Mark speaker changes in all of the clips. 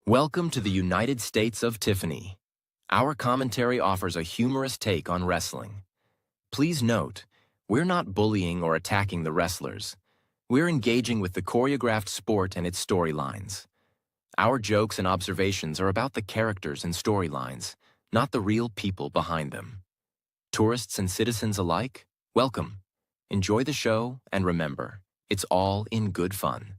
Speaker 1: Welcome to the United States of Tiffany. Our commentary offers a humorous take on wrestling. Please note, we're not bullying or attacking the wrestlers. We're engaging with the choreographed sport and its storylines. Our jokes and observations are about the characters and storylines, not the real people behind them. Tourists and citizens alike, welcome. Enjoy the show, and remember, it's all in good fun.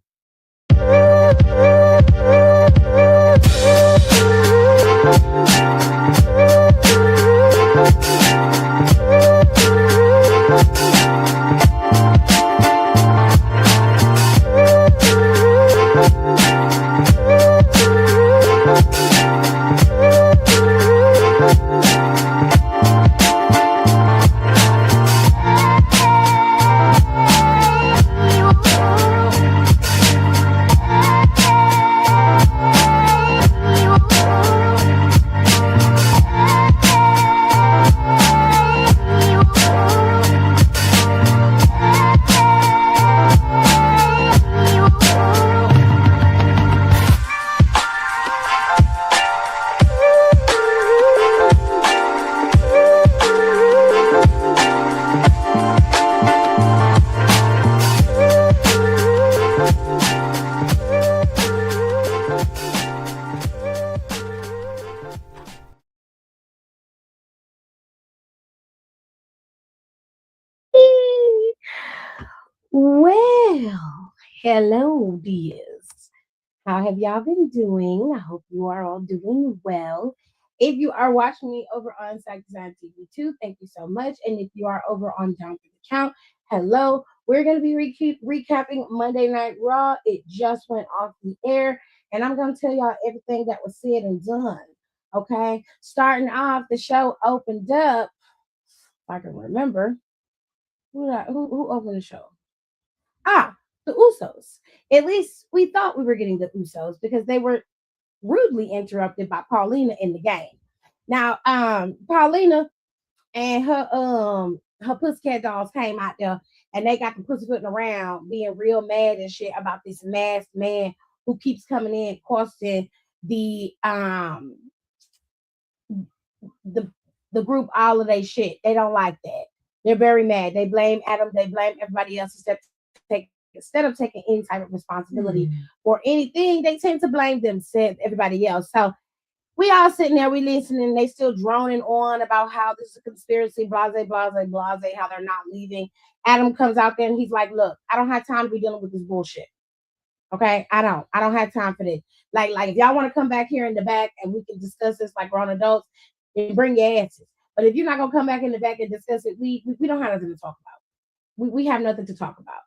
Speaker 2: Well, hello, dears. How have y'all been doing? I hope you are all doing well. If you are watching me over on Psych Design TV 2, thank you so much. And if you are over on Down for the Count, hello. We're going to be recapping Monday Night Raw. It just went off the air, and I'm going to tell y'all everything that was said and done. Okay, starting off, the show opened up. If I can remember, who opened the show? The Usos. At least we thought we were getting the Usos because they were rudely interrupted by Paulina in the game. Now, Paulina and her pussycat dolls came out there and they got the pussyfooting around, being real mad and shit about this masked man who keeps coming in costing the the group all of their shit. They don't like that. They're very mad. They blame Adam. They blame everybody else instead of taking any type of responsibility for anything. They tend to blame themselves, everybody else. So we all sitting there, we listening. They still droning on about how this is a conspiracy, blase, blase, blase, how they're not leaving. Adam comes out there and he's like, "Look, I don't have time to be dealing with this bullshit. Okay, I don't have time for this. Like if y'all want to come back here in the back and we can discuss this like grown adults, then bring your asses. But if you're not gonna come back in the back and discuss it, we don't have nothing to talk about. We have nothing to talk about."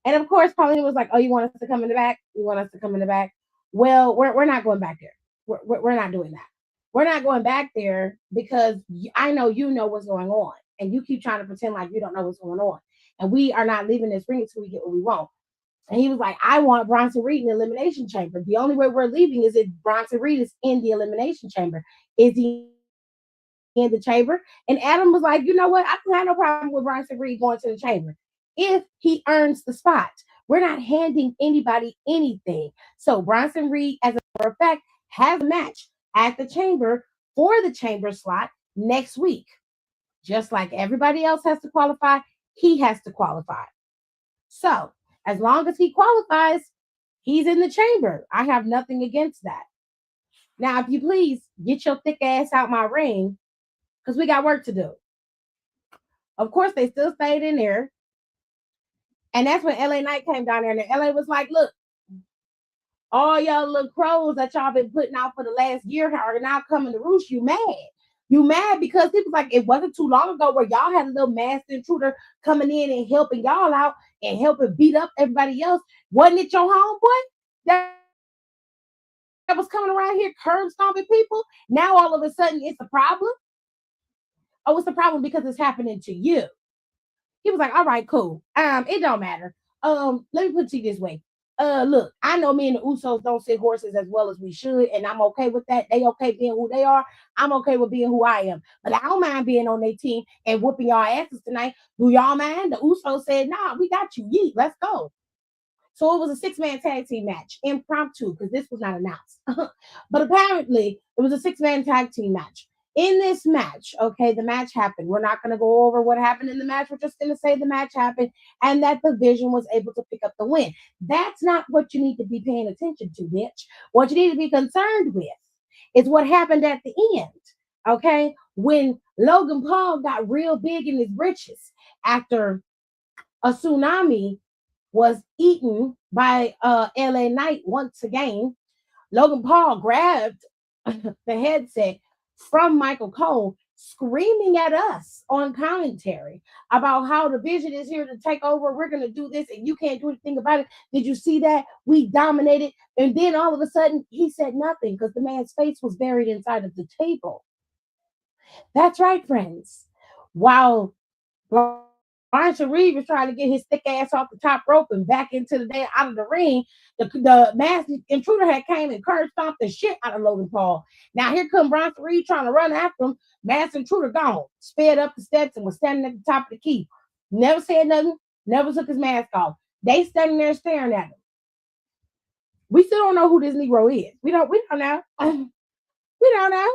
Speaker 2: And of course, Paulina was like, "Oh, you want us to come in the back? You want us to come in the back? Well, we're not going back there. We're not doing that. We're not going back there because I know you know what's going on, and you keep trying to pretend like you don't know what's going on. And we are not leaving this ring until we get what we want." And he was like, "I want Bronson Reed in the elimination chamber. The only way we're leaving is if Bronson Reed is in the elimination chamber. Is he in the chamber?" And Adam was like, "You know what? I don't have no problem with Bronson Reed going to the chamber if he earns the spot. We're not handing anybody anything." So Bronson Reed, as a matter of fact, has a match at the chamber for the chamber slot next week. Just like everybody else has to qualify, he has to qualify. So as long as he qualifies, he's in the chamber. I have nothing against that. Now, if you please get your thick ass out my ring, because we got work to do. Of course, they still stayed in there. And that's when LA Knight came down there, and LA was like, "Look, all y'all little crows that y'all been putting out for the last year are now coming to roost. You mad? You mad because it was like it wasn't too long ago where y'all had a little masked intruder coming in and helping y'all out and helping beat up everybody else. Wasn't it your homeboy that was coming around here curb stomping people? Now all of a sudden it's a problem. Oh, it's a problem because it's happening to you." He was like, "All right, cool. It don't matter. Let me put it to you this way. Look, I know me and the Usos don't sit horses as well as we should, and I'm okay with that. They okay being who they are. I'm okay with being who I am. But I don't mind being on their team and whooping y'all asses tonight. Do y'all mind?" The Usos said, "Nah, we got you. Yeet, let's go." So it was a 6-man tag team match, impromptu, because this was not announced. But apparently, it was a 6-man tag team match. In this match, okay, the match happened. We're not going to go over what happened in the match. We're just going to say the match happened and that the Vision was able to pick up the win. That's not what you need to be paying attention to, bitch. What you need to be concerned with is what happened at the end. Okay, when Logan Paul got real big in his britches after a tsunami was eaten by LA Knight once again, Logan Paul grabbed the headset from Michael Cole, screaming at us on commentary about how the Vision is here to take over. We're going to do this and you can't do anything about it. Did you see that? We dominated. And then all of a sudden, he said nothing because the man's face was buried inside of the table. That's right, friends. While Brian Reed was trying to get his thick ass off the top rope and back into the day out of the ring, the masked intruder had came and curb stomped the shit out of Logan Paul. Now here come Brian Reed trying to run after him. Masked intruder gone, sped up the steps and was standing at the top of the key. Never said nothing, never took his mask off. They standing there staring at him. We still don't know who this Negro is. We don't know. We don't know.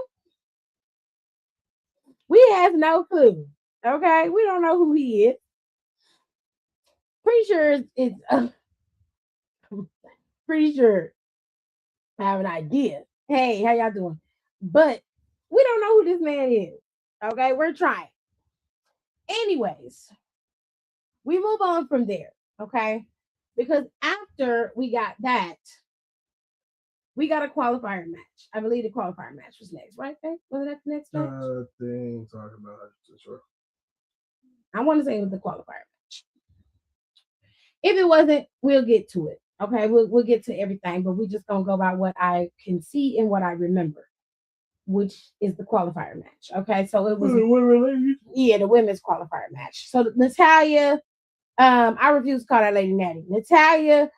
Speaker 2: We have no clue. Okay, we don't know who he is. Pretty sure it's pretty sure I have an idea. Hey, how y'all doing? But we don't know who this man is. Okay, we're trying. Anyways, we move on from there. Okay, because after we got that, we got a qualifier match. I believe the qualifier match was next, right? Was that the next match?
Speaker 3: Thing talking about sure.
Speaker 2: I want to say it was the qualifier match. If it wasn't, we'll get to it. Okay, we'll get to everything, but we're just gonna go by what I can see and what I remember, which is the qualifier match. Okay, so it was the women's qualifier match. So Natalya, I refuse to call that lady Natty. Natalya,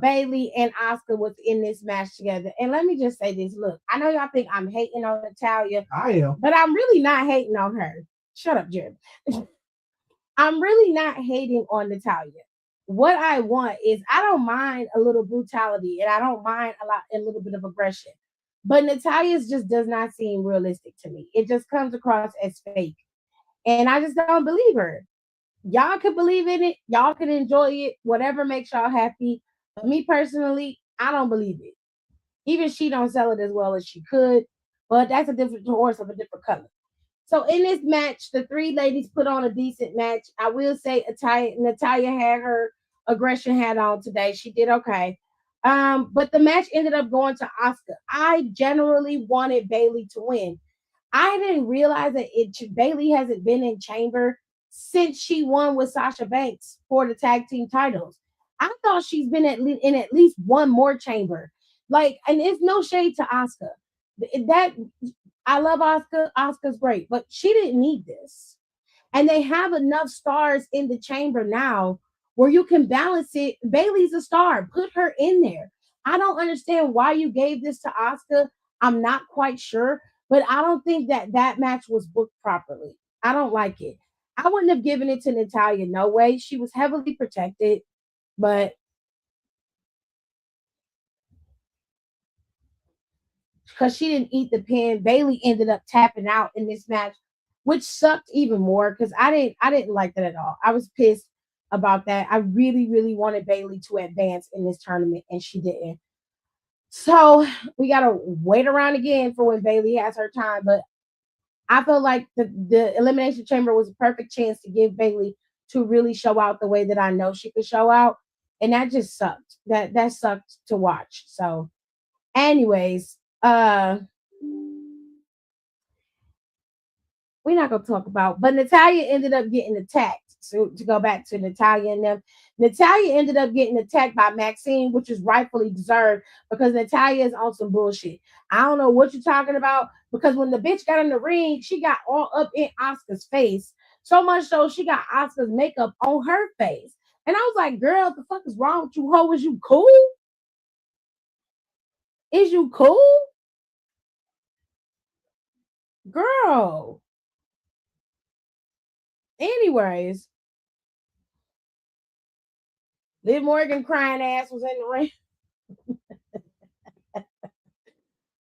Speaker 2: Bayley, and Asuka was in this match together. And let me just say this: look, I know y'all think I'm hating on Natalya.
Speaker 3: I am,
Speaker 2: but I'm really not hating on her. Shut up, Jeremy. I'm really not hating on Natalya. What I want is I don't mind a little brutality and I don't mind a little bit of aggression. But Natalya's just does not seem realistic to me. It just comes across as fake. And I just don't believe her. Y'all can believe in it, y'all can enjoy it, whatever makes y'all happy. But me personally, I don't believe it. Even she don't sell it as well as she could. But that's a different horse of a different color. So in this match, the three ladies put on a decent match. I will say Natalya had her aggression hat on today. She did okay. But the match ended up going to Asuka. I generally wanted Bayley to win. I didn't realize that Bayley hasn't been in Chamber since she won with Sasha Banks for the tag team titles. I thought she's been in at least one more Chamber. Like, and it's no shade to Asuka. That I love Asuka. Asuka's great, but she didn't need this. And they have enough stars in the Chamber now where you can balance it. Bayley's a star. Put her in there. I don't understand why you gave this to Asuka. I'm not quite sure, but I don't think that match was booked properly. I don't like it. I wouldn't have given it to Natalya. No way. She was heavily protected, but because she didn't eat the pin, Bayley ended up tapping out in this match, which sucked even more because I didn't like that at all. I was pissed about that. I really, really wanted Bayley to advance in this tournament, and she didn't. So we gotta wait around again for when Bayley has her time. But I feel like the Elimination Chamber was a perfect chance to give Bayley to really show out the way that I know she could show out. And that just sucked. That sucked to watch. So, anyways, we're not gonna talk about, but Natalya ended up getting attacked. So to go back to Natalya and them, Natalya ended up getting attacked by Maxine, which is rightfully deserved because Natalya is on some bullshit. I don't know what you're talking about because when the bitch got in the ring, she got all up in Asuka's face. So much so she got Asuka's makeup on her face. And I was like, girl, what the fuck is wrong with you, ho? Is you cool? Is you cool? Girl. Anyways, Liv Morgan crying ass was in the ring.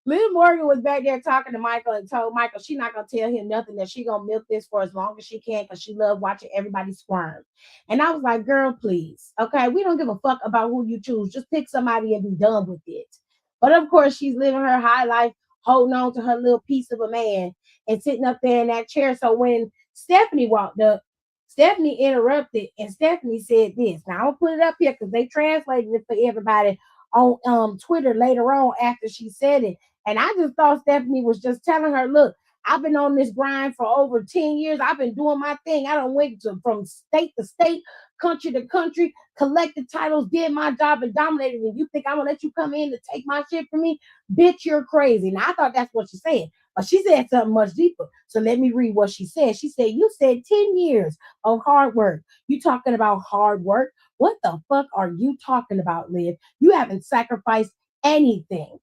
Speaker 2: Liv Morgan was back there talking to Michael and told Michael she not gonna tell him nothing, that she gonna milk this for as long as she can because she loved watching everybody squirm. And I was like, girl, please, okay, we don't give a fuck about who you choose. Just pick somebody and be done with it. But of course, she's living her high life, holding on to her little piece of a man and sitting up there in that chair. So when Stephanie walked up, Stephanie interrupted and Stephanie said this. Now I'll put it up here because they translated it for everybody on Twitter later on after she said it. And I just thought Stephanie was just telling her, look, I've been on this grind for over 10 years. I've been doing my thing. I don't went from state to state, country to country, collected titles, did my job, and dominated. And you think I'm going to let you come in to take my shit from me? Bitch, you're crazy. Now, I thought that's what she said. But she said something much deeper. So let me read what she said. She said, you said 10 years of hard work. You talking about hard work? What the fuck are you talking about, Liv? You haven't sacrificed anything.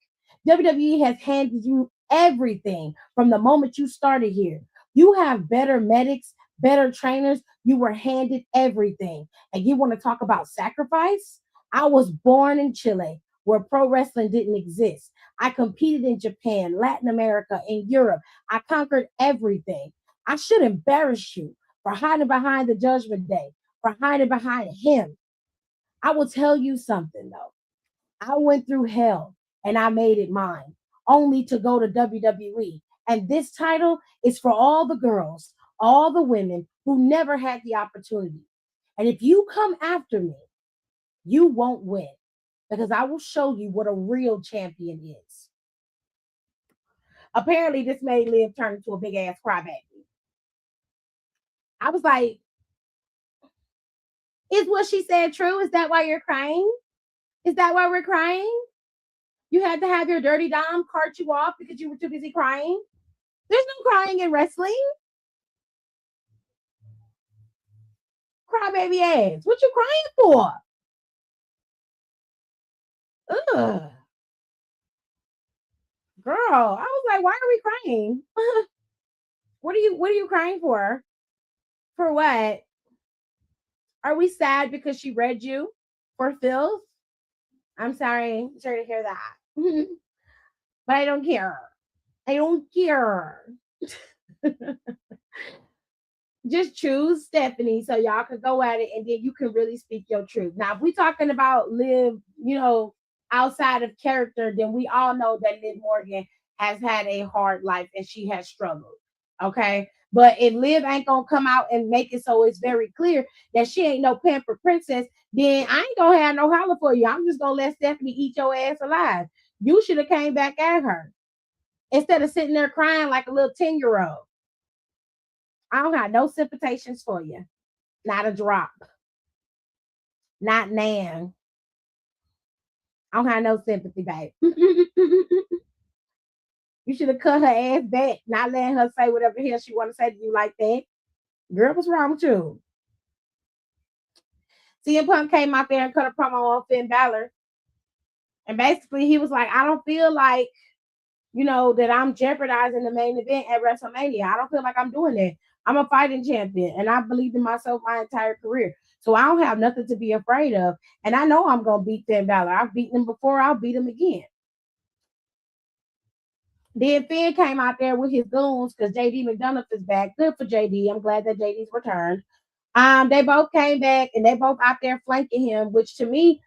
Speaker 2: WWE has handed you everything from the moment you started here. You have better medics, better trainers. You were handed everything. And you want to talk about sacrifice? I was born in Chile where pro wrestling didn't exist. I competed in Japan, Latin America, and Europe. I conquered everything. I should embarrass you for hiding behind the Judgment Day, for hiding behind him. I will tell you something though. I went through hell and I made it mine, only to go to WWE. And this title is for all the girls, all the women who never had the opportunity. And if you come after me, you won't win because I will show you what a real champion is. Apparently, this made Liv turn into a big ass crybaby. I was like, is what she said true? Is that why you're crying? Is that why we're crying? You had to have your dirty dom cart you off because you were too busy crying? There's no crying in wrestling. Crybaby ass. What you crying for? Ugh. Girl, I was like, why are we crying? What are you crying for? For what? Are we sad because she read you for filth? I'm sorry. Sorry to hear that. But I don't care. I don't care. Just choose Stephanie so y'all can go at it and then you can really speak your truth. Now, if we're talking about Liv, outside of character, then we all know that Liv Morgan has had a hard life and she has struggled. Okay. But if Liv ain't gonna come out and make it so it's very clear that she ain't no pampered princess, then I ain't gonna have no holler for you. I'm just gonna let Stephanie eat your ass alive. You should have came back at her instead of sitting there crying like a little 10-year-old. I don't have no sympathizations for you. Not a drop. Not nan. I don't have no sympathy, babe. You should have cut her ass back, not letting her say whatever the hell she want to say to you like that. Girl, what's wrong with you? CM Punk came out there and cut a promo on Finn Balor. And basically, he was like, I don't feel like, that I'm jeopardizing the main event at WrestleMania. I don't feel like I'm doing that. I'm a fighting champion, and I believed in myself my entire career. So I don't have nothing to be afraid of. And I know I'm going to beat Finn Balor. I've beaten him before. I'll beat him again. Then Finn came out there with his goons because JD McDonough is back. Good for JD. I'm glad that JD's returned. They both came back and they both out there flanking him, which to me,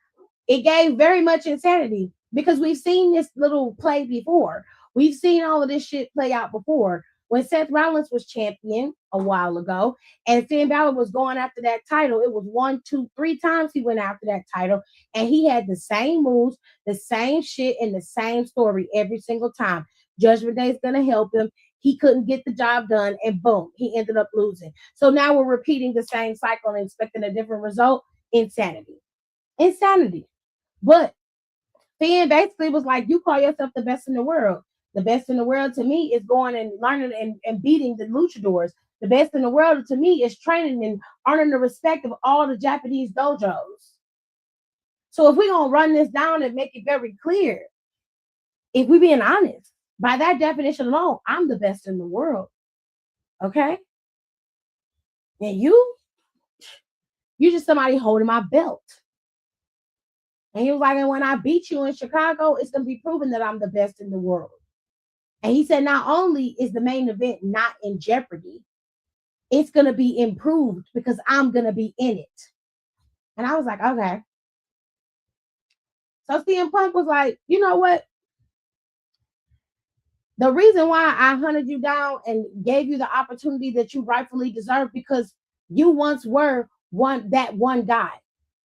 Speaker 2: it gave very much insanity because we've seen this little play before. We've seen all of this shit play out before. When Seth Rollins was champion a while ago and Finn Balor was going after that title, it was 1, 2, 3 times he went after that title and he had the same moves, the same shit, and the same story every single time. Judgment Day is going to help him. He couldn't get the job done and boom, he ended up losing. So now we're repeating the same cycle and expecting a different result. Insanity. But Finn basically was like, you call yourself the best in the world. The best in the world to me is going and learning and beating the luchadors. The best in the world to me is training and earning the respect of all the Japanese dojos. So if we're going to run this down and make it very clear, if we're being honest, by that definition alone, I'm the best in the world. Okay? And you're just somebody holding my belt. And he was like, and when I beat you in Chicago, it's going to be proven that I'm the best in the world. And he said, not only is the main event not in jeopardy, it's going to be improved because I'm going to be in it. And I was like, okay. So CM Punk was like, you know what? The reason why I hunted you down and gave you the opportunity that you rightfully deserve because you once were one guy.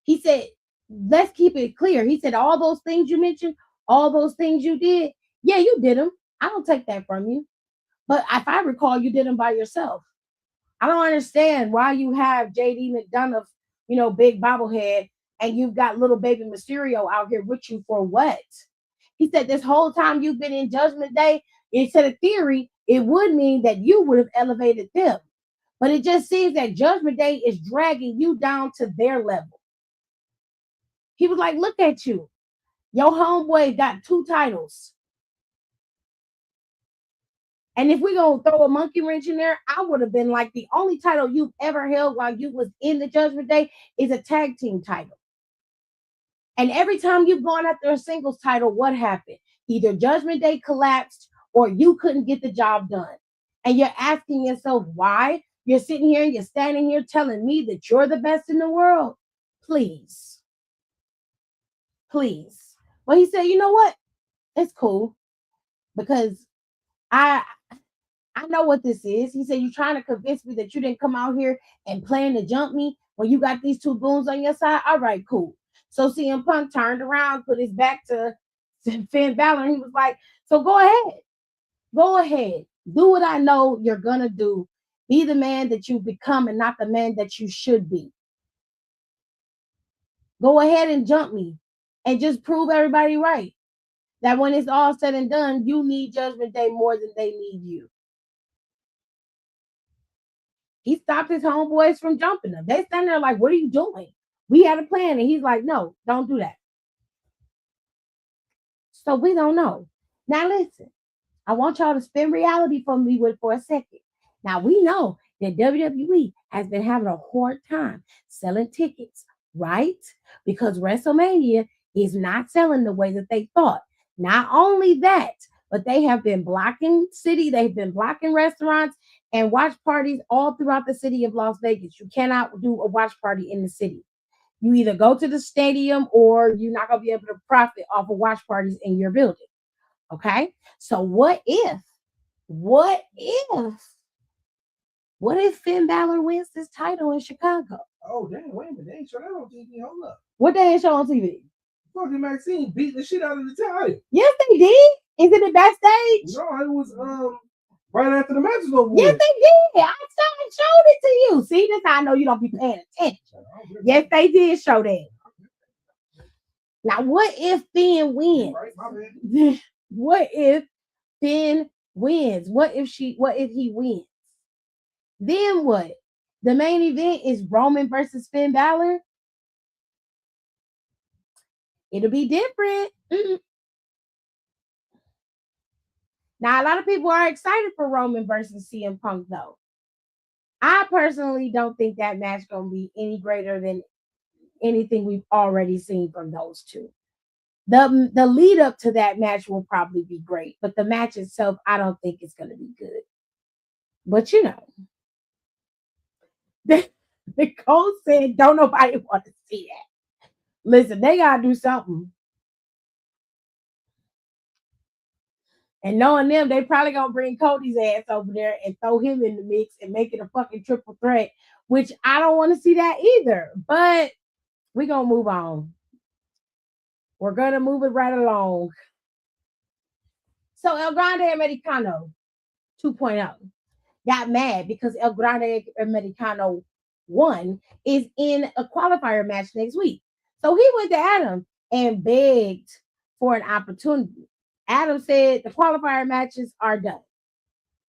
Speaker 2: He said, let's keep it clear. He said, all those things you mentioned, all those things you did, yeah, you did them. I don't take that from you. But if I recall, you did them by yourself. I don't understand why you have JD McDonough, big bobblehead, and you've got little baby Mysterio out here with you for what? He said this whole time you've been in Judgment Day, it said a theory, it would mean that you would have elevated them. But it just seems that Judgment Day is dragging you down to their level. He was like, look at you. Your homeboy got 2 titles. And if we're going to throw a monkey wrench in there, I would have been like, the only title you've ever held while you was in the Judgment Day is a tag team title. And every time you've gone after a singles title, what happened? Either Judgment Day collapsed or you couldn't get the job done. And you're asking yourself why? You're sitting here and you're standing here telling me that you're the best in the world. Please. Please. Well, he said, you know what? It's cool. Because I know what this is. He said, you're trying to convince me that you didn't come out here and plan to jump me when you got these 2 goons on your side. All right, cool. So CM Punk turned around, put his back to Finn Balor, and he was like, so go ahead. Go ahead. Do what I know you're going to do. Be the man that you become and not the man that you should be. Go ahead and jump me and just prove everybody right. That when it's all said and done, you need Judgment Day more than they need you. He stopped his homeboys from jumping them. They stand there like, what are you doing? We had a plan. And he's like, no, don't do that. So we don't know. Now listen, I want y'all to spin reality for me for a second. Now we know that WWE has been having a hard time selling tickets, right? Because WrestleMania is not selling the way that they thought. Not only that, but they have been blocking city, they've been blocking restaurants and watch parties all throughout the city of Las Vegas. You cannot do a watch party in the city. You either go to the stadium or you're not going to be able to profit off of watch parties in your building. Okay? So what if Finn Balor wins this title in Chicago?
Speaker 3: Oh, damn, wait a minute. They ain't show that on TV. Hold up.
Speaker 2: What they ain't show on TV?
Speaker 3: Fucking Maxine beat the shit out of the title.
Speaker 2: Yes, they did. Is it the backstage?
Speaker 3: No, it was right after the match was over.
Speaker 2: Yes, they did. I showed it to you. See, this how I know you don't be paying attention. Yes, they did show that. Now, what if Finn wins?
Speaker 3: Right, my bad.
Speaker 2: What if Finn wins? What if he wins? Then what? The main event is Roman versus Finn Balor. It'll be different. Now, a lot of people are excited for Roman versus CM Punk, though. I personally don't think that match going to be any greater than anything we've already seen from those two. The lead up to that match will probably be great, but the match itself, I don't think it's going to be good. But Nicole said, don't nobody want to see that. Listen, they got to do something. And knowing them, they probably going to bring Cody's ass over there and throw him in the mix and make it a fucking triple threat, which I don't want to see that either. But we're going to move on. We're going to move it right along. So El Grande Americano 2.0 got mad because El Grande Americano 1 is in a qualifier match next week. So he went to Adam and begged for an opportunity. Adam said the qualifier matches are done.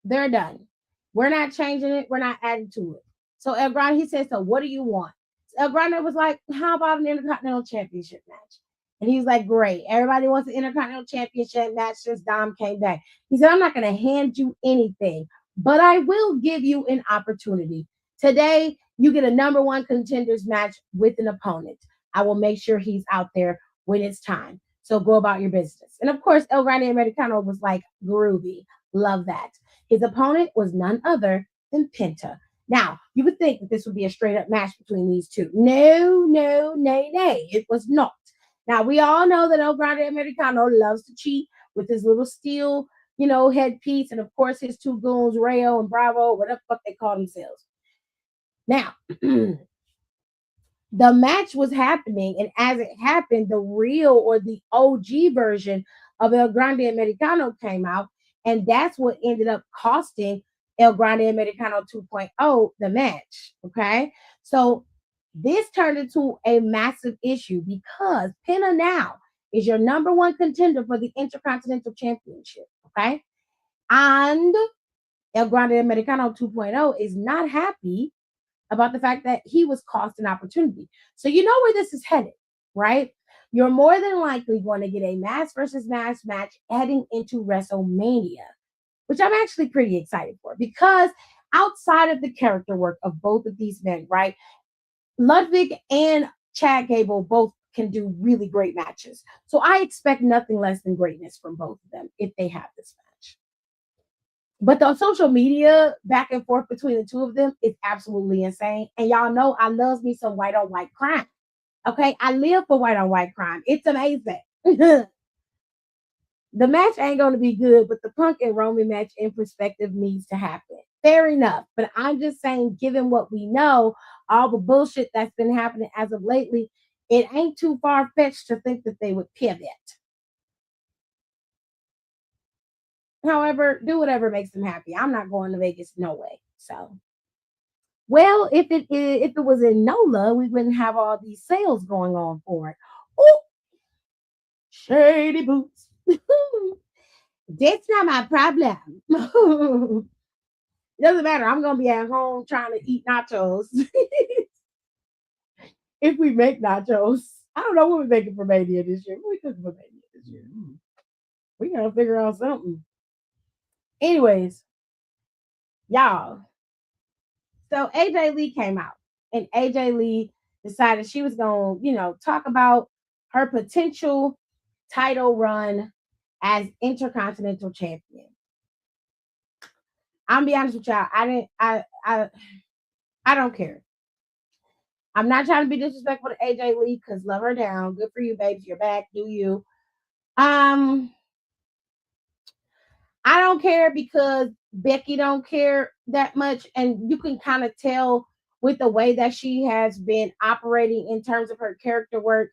Speaker 2: They're done. We're not changing it. We're not adding to it. So El Grande, he said, so what do you want? So El Grande was like, how about an Intercontinental Championship match? And he was like, great. Everybody wants an Intercontinental Championship match since Dom came back. He said, I'm not going to hand you anything, but I will give you an opportunity. Today, you get a number 1 contenders match with an opponent. I will make sure he's out there when it's time. So go about your business. And of course, El Grande Americano was like groovy. Love that. His opponent was none other than Penta. Now, you would think that this would be a straight up match between these two. No, no, nay, nay. It was not. Now, we all know that El Grande Americano loves to cheat with his little steel, headpiece. And of course, his two goons, Rayo and Bravo, whatever the fuck they call themselves. Now, the match was happening, and as it happened, the real or the OG version of El Grande Americano came out, and that's what ended up costing El Grande Americano 2.0 the match. Okay, so this turned into a massive issue because Penta now is your number one contender for the Intercontinental Championship. Okay, and El Grande Americano 2.0 is not happy about the fact that he was cost an opportunity. So you know where this is headed, right? You're more than likely going to get a mass versus mass match heading into WrestleMania, which I'm actually pretty excited for because outside of the character work of both of these men, right? Ludwig and Chad Gable both can do really great matches. So I expect nothing less than greatness from both of them if they have this match. But the social media back and forth between the two of them is absolutely insane. And y'all know I love me some white on white crime. Okay, I live for white on white crime. It's amazing. The match ain't going to be good, but the Punk and Roman match in perspective needs to happen. Fair enough. But I'm just saying, given what we know, all the bullshit that's been happening as of lately, it ain't too far-fetched to think that they would pivot. However, do whatever makes them happy. I'm not going to Vegas, no way. So, well, if it was in NOLA, we wouldn't have all these sales going on for it. Oh, shady boots. That's not my problem. It doesn't matter. I'm gonna be at home trying to eat nachos. If we make nachos, I don't know what we're making for Mania this year. What we cooking for Mania this year? We gotta figure out something. Anyways, y'all. So AJ Lee came out, and AJ Lee decided she was gonna, talk about her potential title run as Intercontinental Champion. I'm gonna be honest with y'all. I don't care. I'm not trying to be disrespectful to AJ Lee because love her down. Good for you, babes. You're back. Do you? I don't care because Becky don't care that much. And you can kind of tell with the way that she has been operating in terms of her character work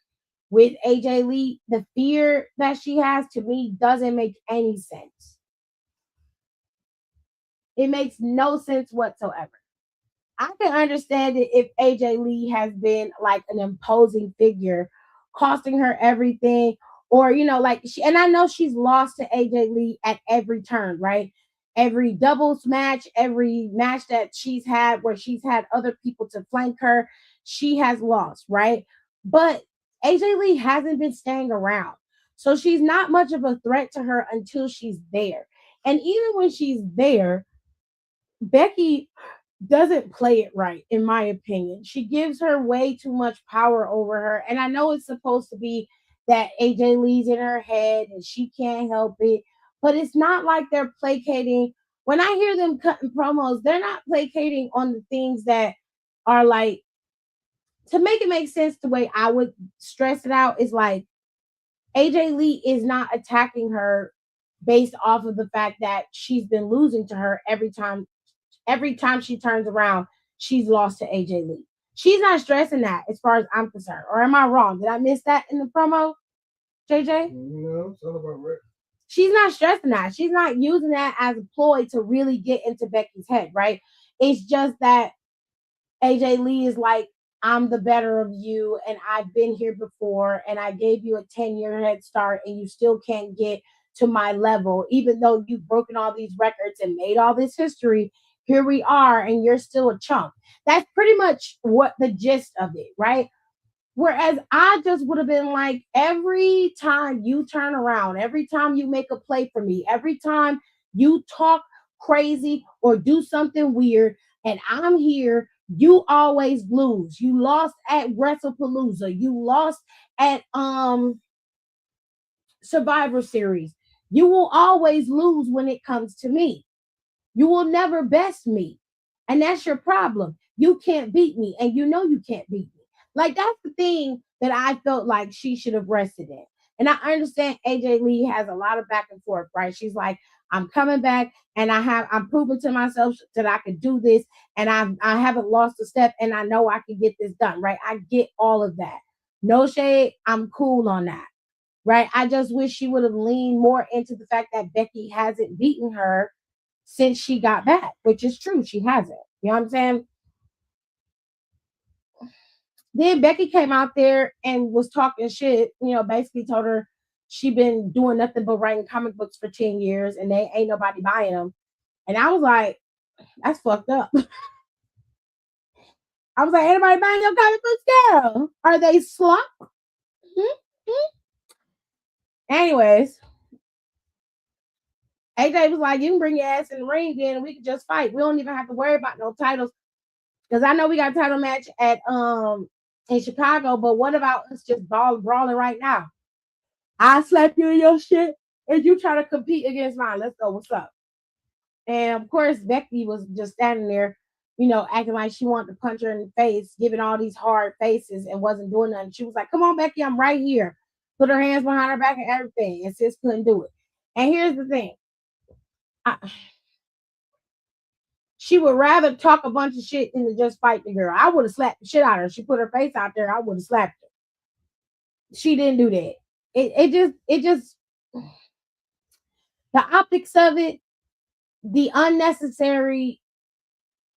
Speaker 2: with AJ Lee, the fear that she has to me doesn't make any sense. It makes no sense whatsoever. I can understand it if AJ Lee has been like an imposing figure, costing her everything, or and I know she's lost to AJ Lee at every turn, right? Every doubles match, every match that she's had where she's had other people to flank her, she has lost, right? But AJ Lee hasn't been staying around. So she's not much of a threat to her until she's there. And even when she's there, Becky doesn't play it right, in my opinion. She gives her way too much power over her. And I know it's supposed to be that AJ Lee's in her head and she can't help it, but it's not like they're placating. When I hear them cutting promos, they're not placating on the things that are like, to make it make sense, the way I would stress it out is like AJ Lee is not attacking her based off of the fact that she's been losing to her every time she turns around, she's lost to AJ Lee. She's not stressing that as far as I'm concerned. Or am I wrong? Did I miss that in the promo, JJ?
Speaker 3: No, it's all about right.
Speaker 2: She's not stressing that. She's not using that as a ploy to really get into Becky's head, right? It's just that AJ Lee is like, I'm the better of you, and I've been here before, and I gave you a 10-year head start, and you still can't get to my level, even though you've broken all these records and made all this history. Here we are, and you're still a chump. That's pretty much what the gist of it, right? Whereas I just would have been like, every time you turn around, every time you make a play for me, every time you talk crazy or do something weird, and I'm here, you always lose. You lost at WrestlePalooza. You lost at Survivor Series. You will always lose when it comes to me. You will never best me. And that's your problem. You can't beat me. And you know you can't beat me. Like that's the thing that I felt like she should have rested in. And I understand AJ Lee has a lot of back and forth, right? She's like, I'm coming back and I'm proving to myself that I can do this and I haven't lost a step and I know I can get this done, right? I get all of that. No shade, I'm cool on that. Right. I just wish she would have leaned more into the fact that Becky hasn't beaten her since she got back, which is true. She hasn't. You know what I'm saying? Then Becky came out there and was talking shit, basically told her she been doing nothing but writing comic books for 10 years and they ain't nobody buying them. And I was like, that's fucked up. I was like, anybody buying your comic books, girl? Are they slop? Anyways, AJ was like, you can bring your ass in the ring then and we can just fight. We don't even have to worry about no titles. Because I know we got a title match at in Chicago, but what about us just brawling right now? I slap you in your shit and you try to compete against mine. Let's go. What's up? And of course, Becky was just standing there, acting like she wanted to punch her in the face, giving all these hard faces and wasn't doing nothing. She was like, come on, Becky, I'm right here. Put her hands behind her back and everything. And sis couldn't do it. And here's the thing. She would rather talk a bunch of shit than to just fight the girl. I would have slapped the shit out of her. She put her face out there. I would have slapped her. She didn't do that. It just the optics of it, the unnecessary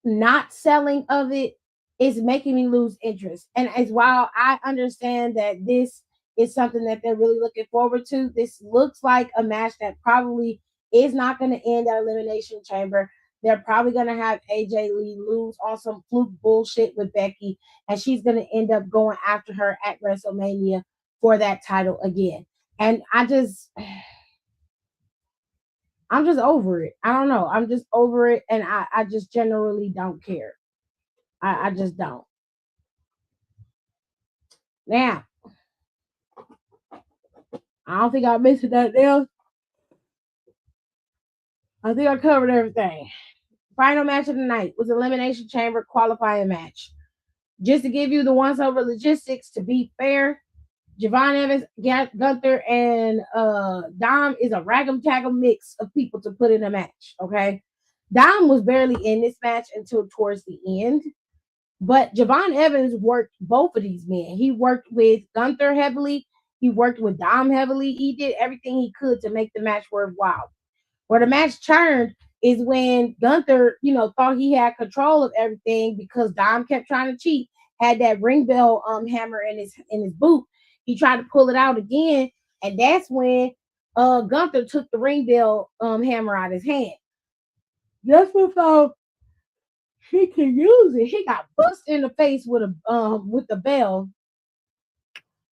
Speaker 2: not selling of it is making me lose interest. And as while I understand that this is something that they're really looking forward to, this looks like a match that probably is not going to end at Elimination Chamber. They're probably going to have AJ Lee lose on some fluke bullshit with Becky, and she's going to end up going after her at WrestleMania for that title again. And I'm just over it. I don't know. I'm just over it, and I just generally don't care. I just don't. Now, I don't think I missed nothing else. I think I covered everything. Final match of the night was Elimination Chamber qualifying match. Just to give you the once over logistics, to be fair, Javon Evans, Gunther, and Dom is a rag'em tag'em mix of people to put in a match. Okay, Dom was barely in this match until towards the end, but Javon Evans worked both of these men. He worked with Gunther heavily. He worked with Dom heavily. He did everything he could to make the match worthwhile. Where the match turned is when Gunther, thought he had control of everything because Dom kept trying to cheat. Had that ring bell hammer in his boot. He tried to pull it out again, and that's when Gunther took the ring bell hammer out of his hand. Just before he could use it, he got busted in the face with the bell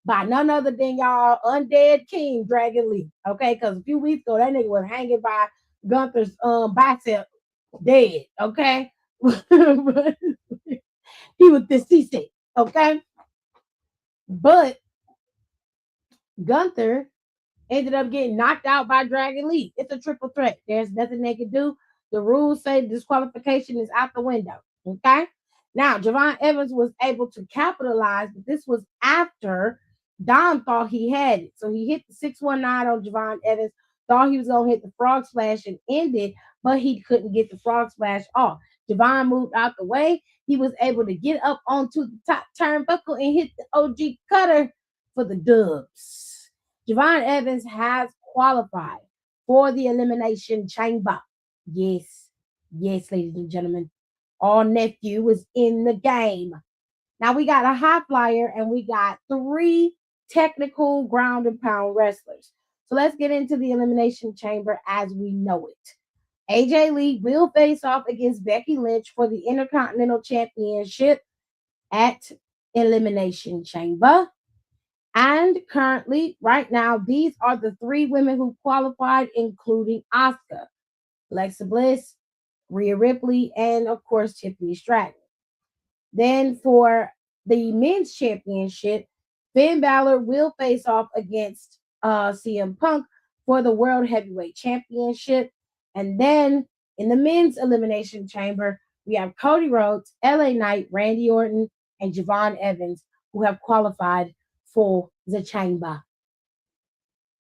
Speaker 2: by none other than y'all undead King Dragon Lee. Okay, because a few weeks ago that nigga was hanging by Gunther's bicep dead. Okay, he was deceased. Okay, but Gunther ended up getting knocked out by Dragon Lee. It's a triple threat. There's nothing they can do. The rules say disqualification is out the window. Okay, now Javon Evans was able to capitalize, but this was after Dom thought he had it. So he hit the 619 on Javon Evans, thought he was going to hit the frog splash and end it, but he couldn't get the frog splash off. Javon moved out the way. He was able to get up onto the top turnbuckle and hit the OG cutter for the dubs. Javon Evans has qualified for the Elimination Chamber. Yes, ladies and gentlemen. Our nephew is in the game. Now we got a high flyer and we got 3 technical ground and pound wrestlers. So let's get into the Elimination Chamber as we know it. AJ Lee will face off against Becky Lynch for the Intercontinental Championship at Elimination Chamber. And currently, right now, these are the 3 women who qualified, including Asuka, Alexa Bliss, Rhea Ripley, and of course, Tiffany Stratton. Then for the men's championship, Finn Balor will face off against CM Punk for the World Heavyweight Championship. And then in the men's elimination chamber, we have Cody Rhodes, LA Knight, Randy Orton, and Javon Evans, who have qualified for the chamber.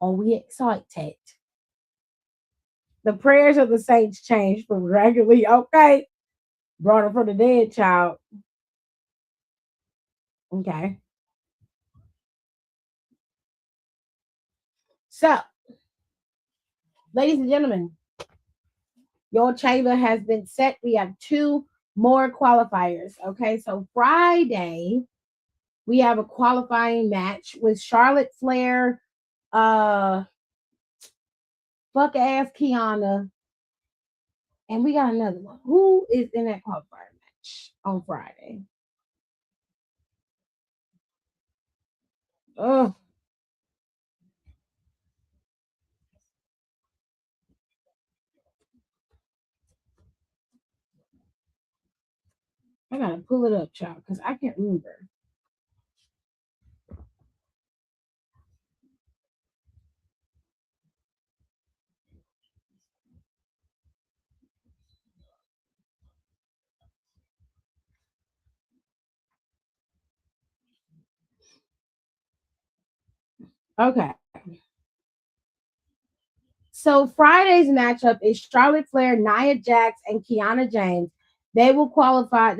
Speaker 2: Are we excited? The prayers of the saints changed from regularly okay. Brought him from the dead, child. Okay. So, ladies and gentlemen, your chamber has been set. We have 2 more qualifiers. Okay, so Friday we have a qualifying match with Charlotte Flair, fuck ass Kiana, and we got another one. Who is in that qualifier match on Friday? Oh, I gotta pull it up, child, because I can't remember. Okay. So Friday's matchup is Charlotte Flair, Nia Jax, and Kiana James. They will qualify,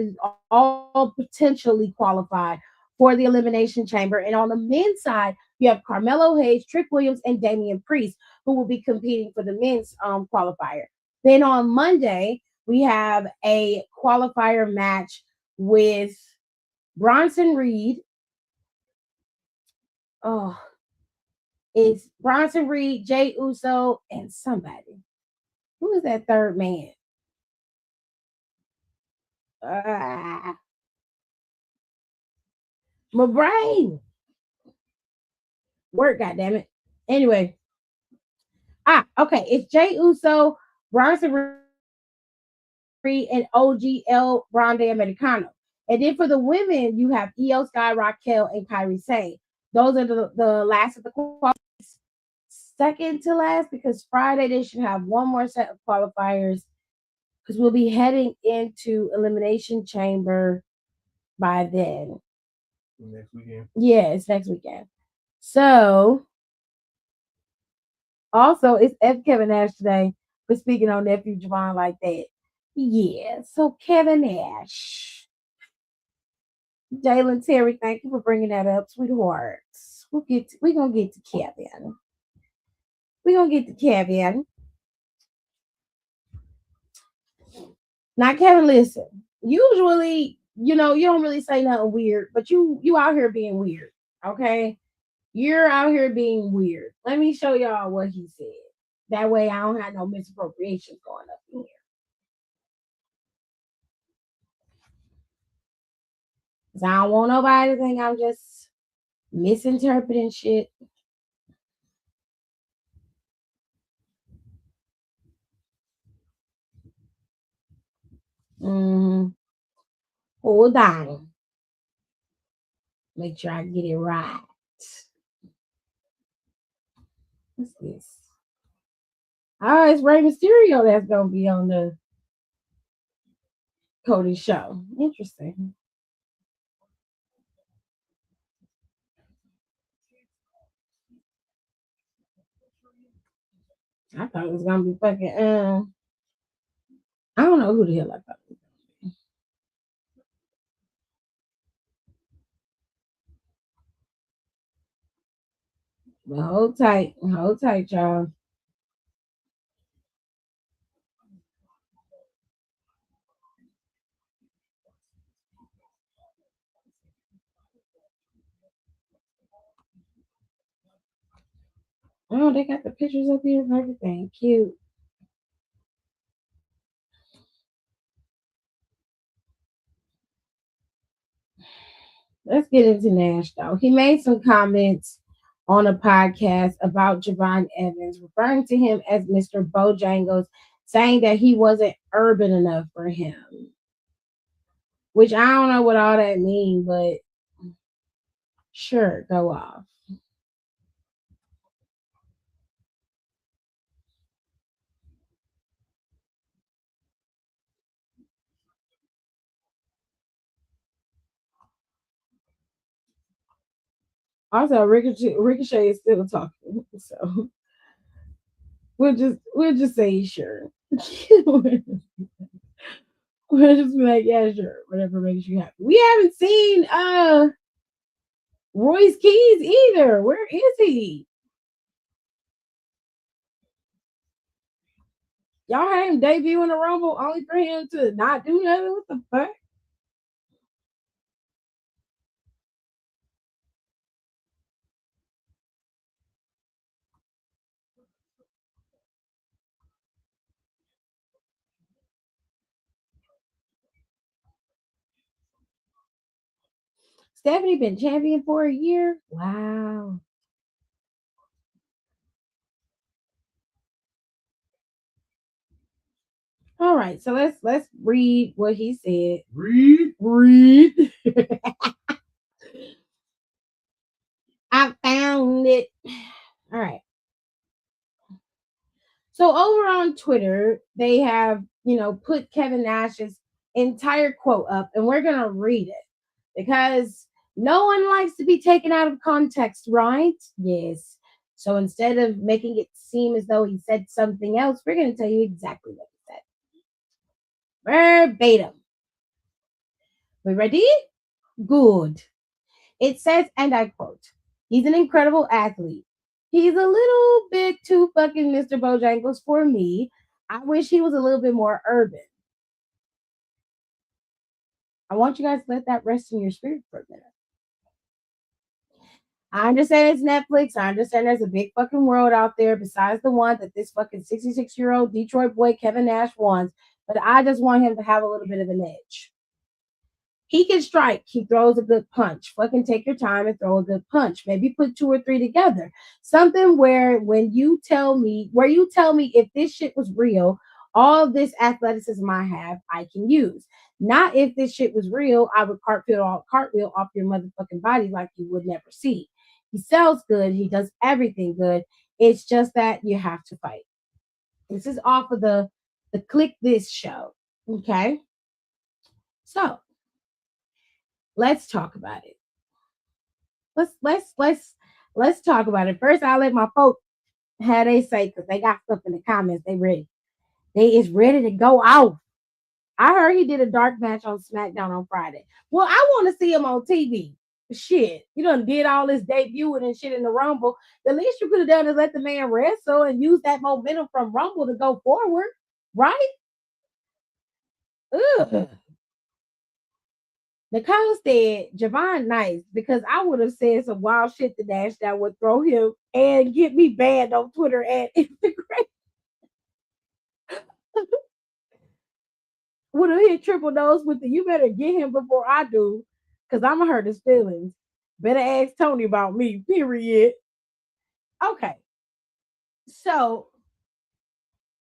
Speaker 2: all potentially qualify for the Elimination Chamber. And on the men's side, you have Carmelo Hayes, Trick Williams, and Damian Priest, who will be competing for the men's qualifier. Then on Monday, we have a qualifier match with Bronson Reed. Oh, it's Bronson Reed, Jay Uso, and somebody. Who is that third man? My brain. Work, goddammit. Anyway. Okay. It's Jay Uso, Bronson Reed, and OGL Grande Americano. And then for the women, you have Io Sky, Raquel, and Kyrie Sane. Those are the last of the qualifiers. Second to last, because Friday they should have one more set of qualifiers because we'll be heading into Elimination Chamber by then.
Speaker 3: Next weekend.
Speaker 2: Yeah, it's next weekend. So, also, it's F. Kevin Nash today for speaking on Nephew Javon like that. Yeah, so Kevin Nash. Jalen Terry, thank you for bringing that up, sweethearts. We're gonna get to Kevin. We're gonna get to Kevin. Now, Kevin, listen. Usually, you don't really say nothing weird, but you out here being weird. Okay. You're out here being weird. Let me show y'all what he said. That way I don't have no misappropriations going up in here. Cause I don't want nobody to think I'm just misinterpreting shit. Hold on. Make sure I get it right. What's this? Oh, it's Rey Mysterio that's gonna be on the Cody show. Interesting. I thought it was gonna be fucking I don't know who the hell I thought it was. But hold tight, y'all. Oh, they got the pictures up here and everything. Cute. Let's get into Nash though. He made some comments on a podcast about Javon Evans, referring to him as Mr. Bojangles, saying that he wasn't urban enough for him. Which I don't know what all that means, but sure, go off. Also, Ricochet is still talking, so we'll just say sure. We'll just be like, yeah, sure, whatever makes you happy. We haven't seen Royce Keys either. Where is he? Y'all had him debut in the Rumble only for him to not do nothing. What the fuck? Stephanie been champion for a year. Wow. All right, so let's read what he said. Read. I found it. All right. So over on Twitter, they have, put Kevin Nash's entire quote up, and we're gonna read it because no one likes to be taken out of context, right? Yes. So instead of making it seem as though he said something else, we're gonna tell you exactly what he said. Verbatim. We ready? Good. It says, and I quote, he's an incredible athlete. He's a little bit too fucking Mr. Bojangles for me. I wish he was a little bit more urban. I want you guys to let that rest in your spirit for a minute. I understand it's Netflix. I understand there's a big fucking world out there besides the one that this fucking 66-year-old Detroit boy Kevin Nash wants. But I just want him to have a little bit of an edge. He can strike. He throws a good punch. Fucking take your time and throw a good punch. Maybe put two or three together. Something where where you tell me if this shit was real, all this athleticism I have, I can use. Not if this shit was real, I would cartwheel off your motherfucking body like you would never see. He sells good. He does everything good. It's just that you have to fight. This is off of the Click This show. Okay. So let's talk about it. Let's talk about it. First, I'll let my folks have they say because they got stuff in the comments. They ready. They is ready to go out. I heard he did a dark match on SmackDown on Friday. Well, I want to see him on TV. Shit, you done did all this debuting and shit in the Rumble. The least you could have done is let the man wrestle and use that momentum from Rumble to go forward, right? Ugh. Nicole said Javon nice because I would have said some wild shit to Nash that would throw him and get me banned on Twitter and Instagram. Would have hit triple nose with the you better get him before I do because I'm gonna hurt his feelings. Better ask Tony about me, period. Okay, so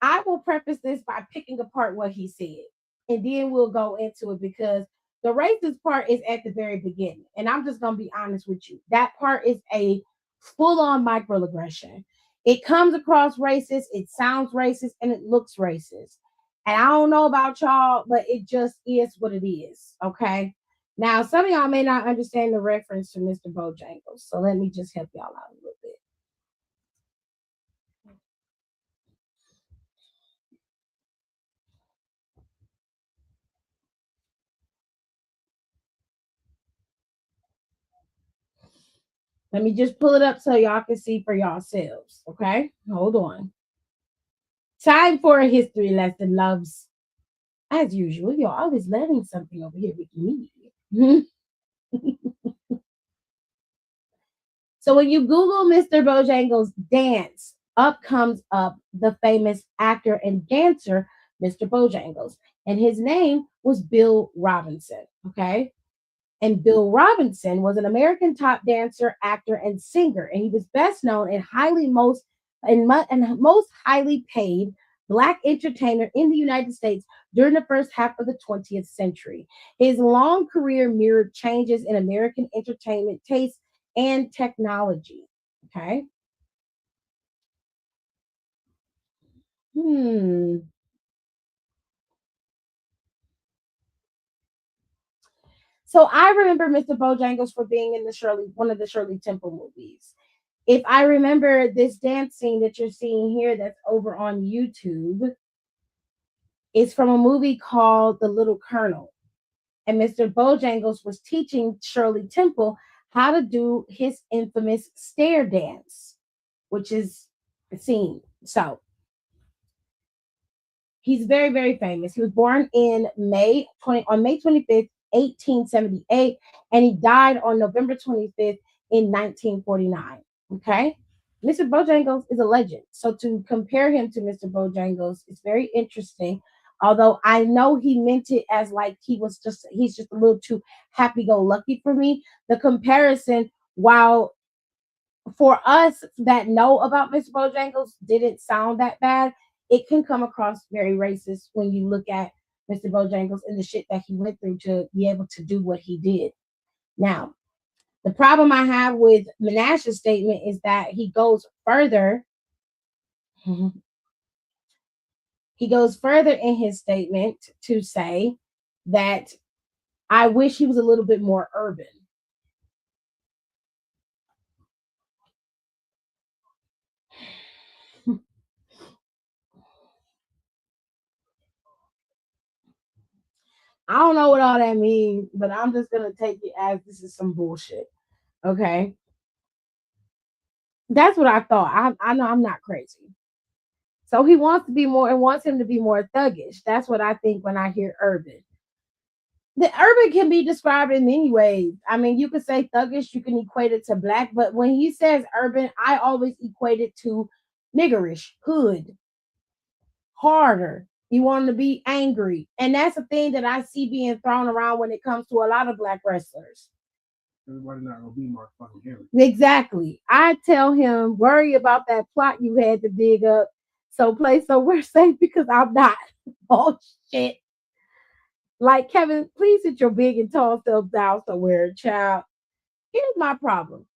Speaker 2: I will preface this by picking apart what he said, and then we'll go into it because the racist part is at the very beginning. And I'm just going to be honest with you. That part is a full on microaggression. It comes across racist, it sounds racist, and it looks racist. And I don't know about y'all, but it just is what it is. Okay. Now, some of y'all may not understand the reference to Mr. Bojangles. So let me just help y'all out a little bit. Let me just pull it up so y'all can see for yourselves. Okay, hold on. Time for a history lesson, loves. As usual, you're always learning something over here with me. So when you Google Mr. Bojangles dance, up comes up the famous actor and dancer, Mr. Bojangles. And his name was Bill Robinson. Okay. And Bill Robinson was an American top dancer, actor, and singer, and he was best known and most highly paid black entertainer in the United States during the first half of the 20th century. His long career mirrored changes in American entertainment taste and technology. Okay. Hmm. So I remember Mr. Bojangles for being in one of the Shirley Temple movies. If I remember this dance scene that you're seeing here that's over on YouTube, it's from a movie called The Little Colonel. And Mr. Bojangles was teaching Shirley Temple how to do his infamous stair dance, which is a scene. So he's very, very famous. He was born on May 25th, 1878, and he died on November 25th in 1949. Okay. Mr. Bojangles is a legend. So to compare him to Mr. Bojangles is very interesting. Although I know he meant it as like he's just a little too happy-go-lucky for me. The comparison, while for us that know about Mr. Bojangles didn't sound that bad, it can come across very racist when you look at Mr. Bojangles and the shit that he went through to be able to do what he did. Now, the problem I have with Menashe's statement is that he goes further. He goes further in his statement to say that I wish he was a little bit more urban. I don't know what all that means, but I'm just gonna take it as this is some bullshit. Okay. That's what I thought. I know I'm not crazy. So he wants to be more and wants him to be more thuggish. That's what I think when I hear urban. The urban can be described in many ways. I mean, you could say thuggish, you can equate it to black, but when he says urban, I always equate it to niggerish, hood, harder. You want to be angry. And that's a thing that I see being thrown around when it comes to a lot of black wrestlers.
Speaker 3: Everybody not gonna be Mark fucking Henry.
Speaker 2: Exactly. I tell him, worry about that plot you had to dig up. So play somewhere safe because I'm not. Oh shit. Like Kevin, please sit your big and tall self down somewhere, child. Here's my problem.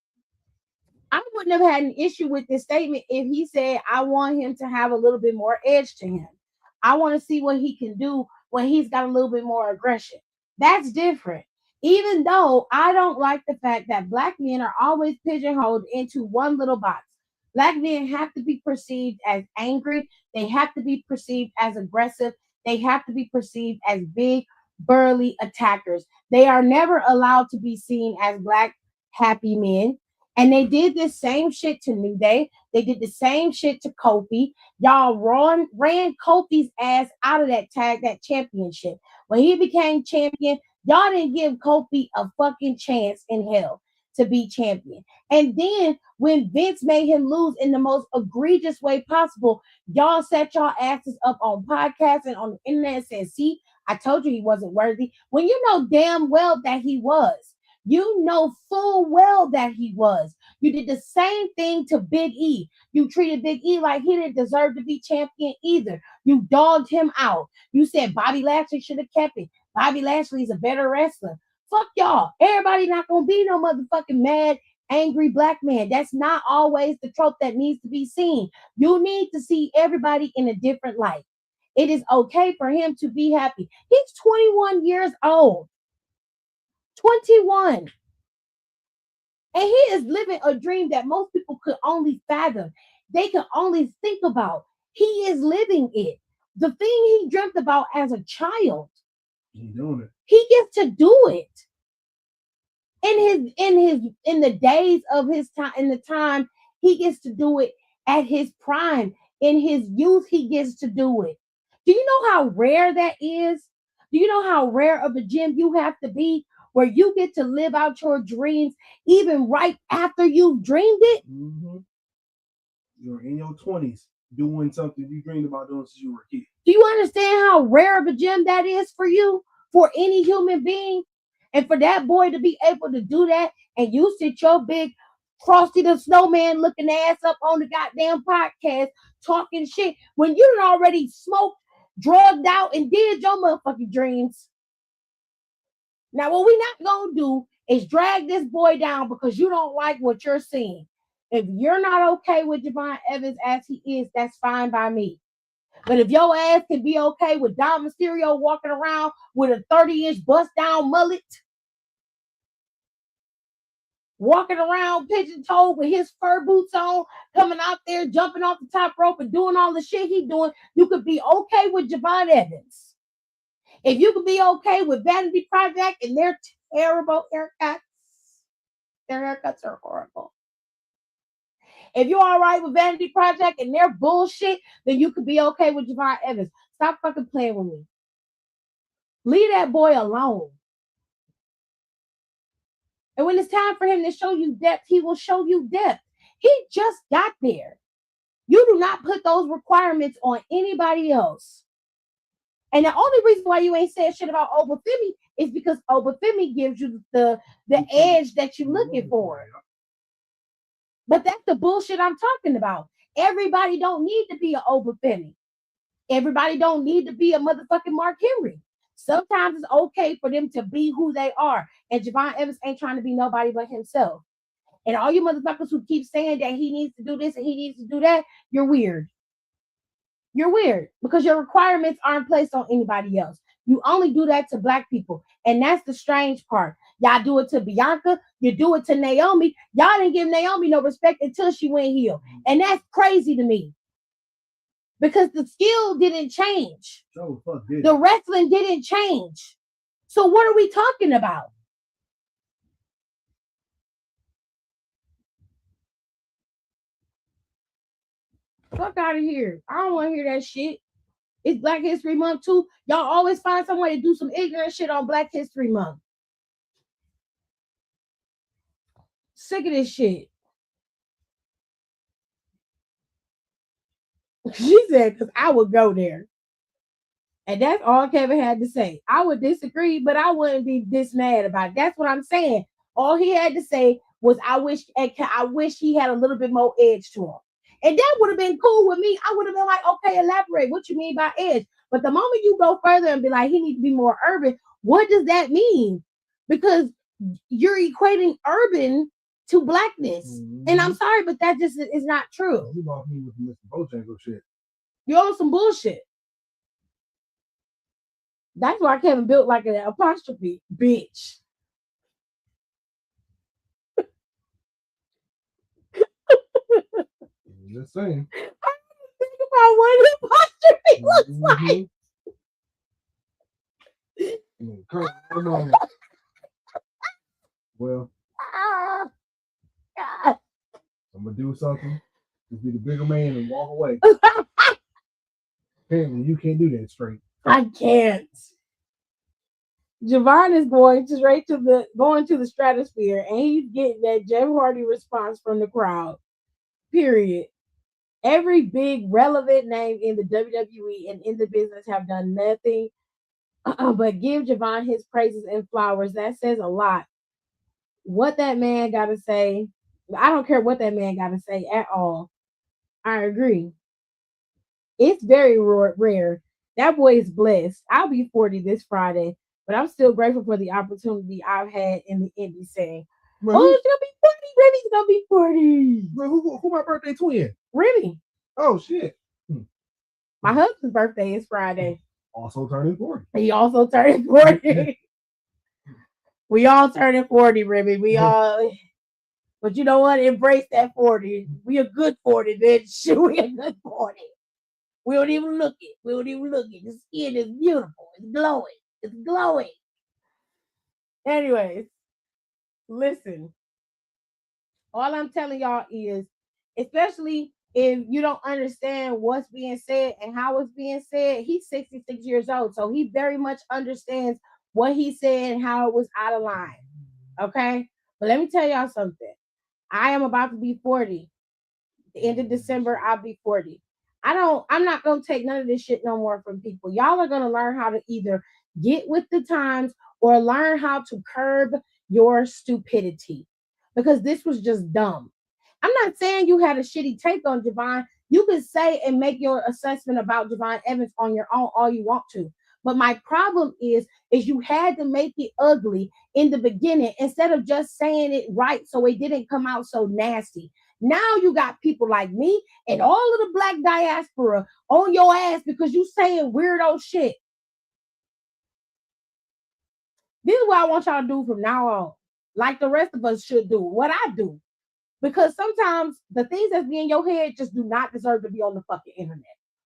Speaker 2: I wouldn't have had an issue with this statement if he said, I want him to have a little bit more edge to him. I want to see what he can do when he's got a little bit more aggression. That's different. Even though I don't like the fact that black men are always pigeonholed into one little box. Black men have to be perceived as angry. They have to be perceived as aggressive. They have to be perceived as big, burly attackers. They are never allowed to be seen as black, happy men. And they did this same shit to New Day. They did the same shit to Kofi. Y'all ran Kofi's ass out of that championship. When he became champion, y'all didn't give Kofi a fucking chance in hell to be champion. And then when Vince made him lose in the most egregious way possible, y'all set y'all asses up on podcasts and on the internet and said, see, I told you he wasn't worthy. When you know damn well that he was. You know full well that he was. You did the same thing to Big E. You treated Big E like he didn't deserve to be champion either. You dogged him out. You said Bobby Lashley should have kept it. Bobby Lashley's a better wrestler. Fuck y'all. Everybody not gonna be no motherfucking mad, angry black man. That's not always the trope that needs to be seen. You need to see everybody in a different light. It is okay for him to be happy. He's 21 years old. 21. And he is living a dream that most people could only fathom. They can only think about. He is living it. The thing he dreamt about as a child.
Speaker 3: He's doing it.
Speaker 2: He gets to do it. In the days of his time, in the time he gets to do it at his prime. In his youth, he gets to do it. Do you know how rare that is? Do you know how rare of a gem you have to be where you get to live out your dreams even right after you've dreamed it?
Speaker 3: Mm-hmm. You're in your 20s doing something you dreamed about doing since you were a kid.
Speaker 2: Do you understand how rare of a gem that is for you, for any human being? And for that boy to be able to do that, and you sit your big Frosty the Snowman looking ass up on the goddamn podcast talking shit when you done already smoked, drugged out, and did your motherfucking dreams. Now, what we're not going to do is drag this boy down because you don't like what you're seeing. If you're not okay with Javon Evans as he is, that's fine by me. But if your ass can be okay with Dom Mysterio walking around with a 30-inch bust down mullet, walking around pigeon-toed with his fur boots on, coming out there, jumping off the top rope and doing all the shit he doing, you could be okay with Javon Evans. If you could be okay with Vanity Project and their terrible haircuts, their haircuts are horrible. If you're all right with Vanity Project and their bullshit, then you could be okay with Javon Evans. Stop fucking playing with me. Leave that boy alone. And when it's time for him to show you depth, he will show you depth. He just got there. You do not put those requirements on anybody else. And the only reason why you ain't saying shit about Obafemi is because Obafemi gives you the edge that you're looking for. But that's the bullshit I'm talking about. Everybody don't need to be an Obafemi. Everybody don't need to be a motherfucking Mark Henry. Sometimes it's okay for them to be who they are. And Javon Evans ain't trying to be nobody but himself. And all you motherfuckers who keep saying that he needs to do this and he needs to do that, you're weird. You're weird because your requirements aren't placed on anybody else. You only do that to black people. And that's the strange part. Y'all do it to Bianca. You do it to Naomi. Y'all didn't give Naomi no respect until she went heel. And that's crazy to me. Because the skill didn't change. The wrestling didn't change. So what are we talking about? Fuck out of here. I don't want to hear that shit. It's Black History Month too. Y'all always find some way to do some ignorant shit on Black History Month. Sick of this shit. She said, because I would go there. And that's all Kevin had to say. I would disagree, but I wouldn't be this mad about it. That's what I'm saying. All he had to say was, I wish he had a little bit more edge to him. And that would have been cool with me. I would have been like, okay, elaborate. What you mean by edge? But the moment you go further and be like, he needs to be more urban, what does that mean? Because you're equating urban to blackness. Mm-hmm. And I'm sorry, but that just is not true.
Speaker 3: You bought me with Mr. Bojangles shit.
Speaker 2: You're on some bullshit. That's why Kevin built like an apostrophe, bitch.
Speaker 3: Just saying.
Speaker 2: I think about what an apostrophe looks like.
Speaker 3: Well, I'm gonna do something. Just be the bigger man and walk away. Apparently, you can't do that straight.
Speaker 2: I can't. Javon is going to the stratosphere, and he's getting that Jeff Hardy response from the crowd. Period. Every big relevant name in the WWE and in the business have done nothing but give Javon his praises and flowers. That says a lot. What that man got to say, I don't care what that man got to say at all. I agree. It's very rare. That boy is blessed. I'll be 40 this Friday, but I'm still grateful for the opportunity I've had in the indie scene. Oh, it's gonna be 40. Remy's gonna be 40.
Speaker 3: Bro, who my birthday twin?
Speaker 2: Remy.
Speaker 3: Oh shit.
Speaker 2: My husband's birthday is Friday.
Speaker 3: Also turning 40.
Speaker 2: He also turned 40. We all turning 40, Remy. We all, but you know what? Embrace that 40. We a good 40, bitch. We a good 40. We don't even look it. We don't even look it. The skin is beautiful. It's glowing. It's glowing. Anyways, listen. All I'm telling y'all is, especially if you don't understand what's being said and how it's being said, he's 66 years old. So he very much understands what he said and how it was out of line. Okay? But let me tell y'all something. I am about to be 40. The end of December, I'll be 40. I'm not going to take none of this shit no more from people. Y'all are going to learn how to either get with the times or learn how to curb your stupidity. Because this was just dumb. I'm not saying you had a shitty take on Javon. You can say and make your assessment about Javon Evans on your own all you want to. But my problem is you had to make it ugly in the beginning instead of just saying it right so it didn't come out so nasty. Now you got people like me and all of the black diaspora on your ass because you saying weirdo shit. This is what I want y'all to do from now on. like the rest of us should do, what I do. Because sometimes the things that's be in your head just do not deserve to be on the fucking internet.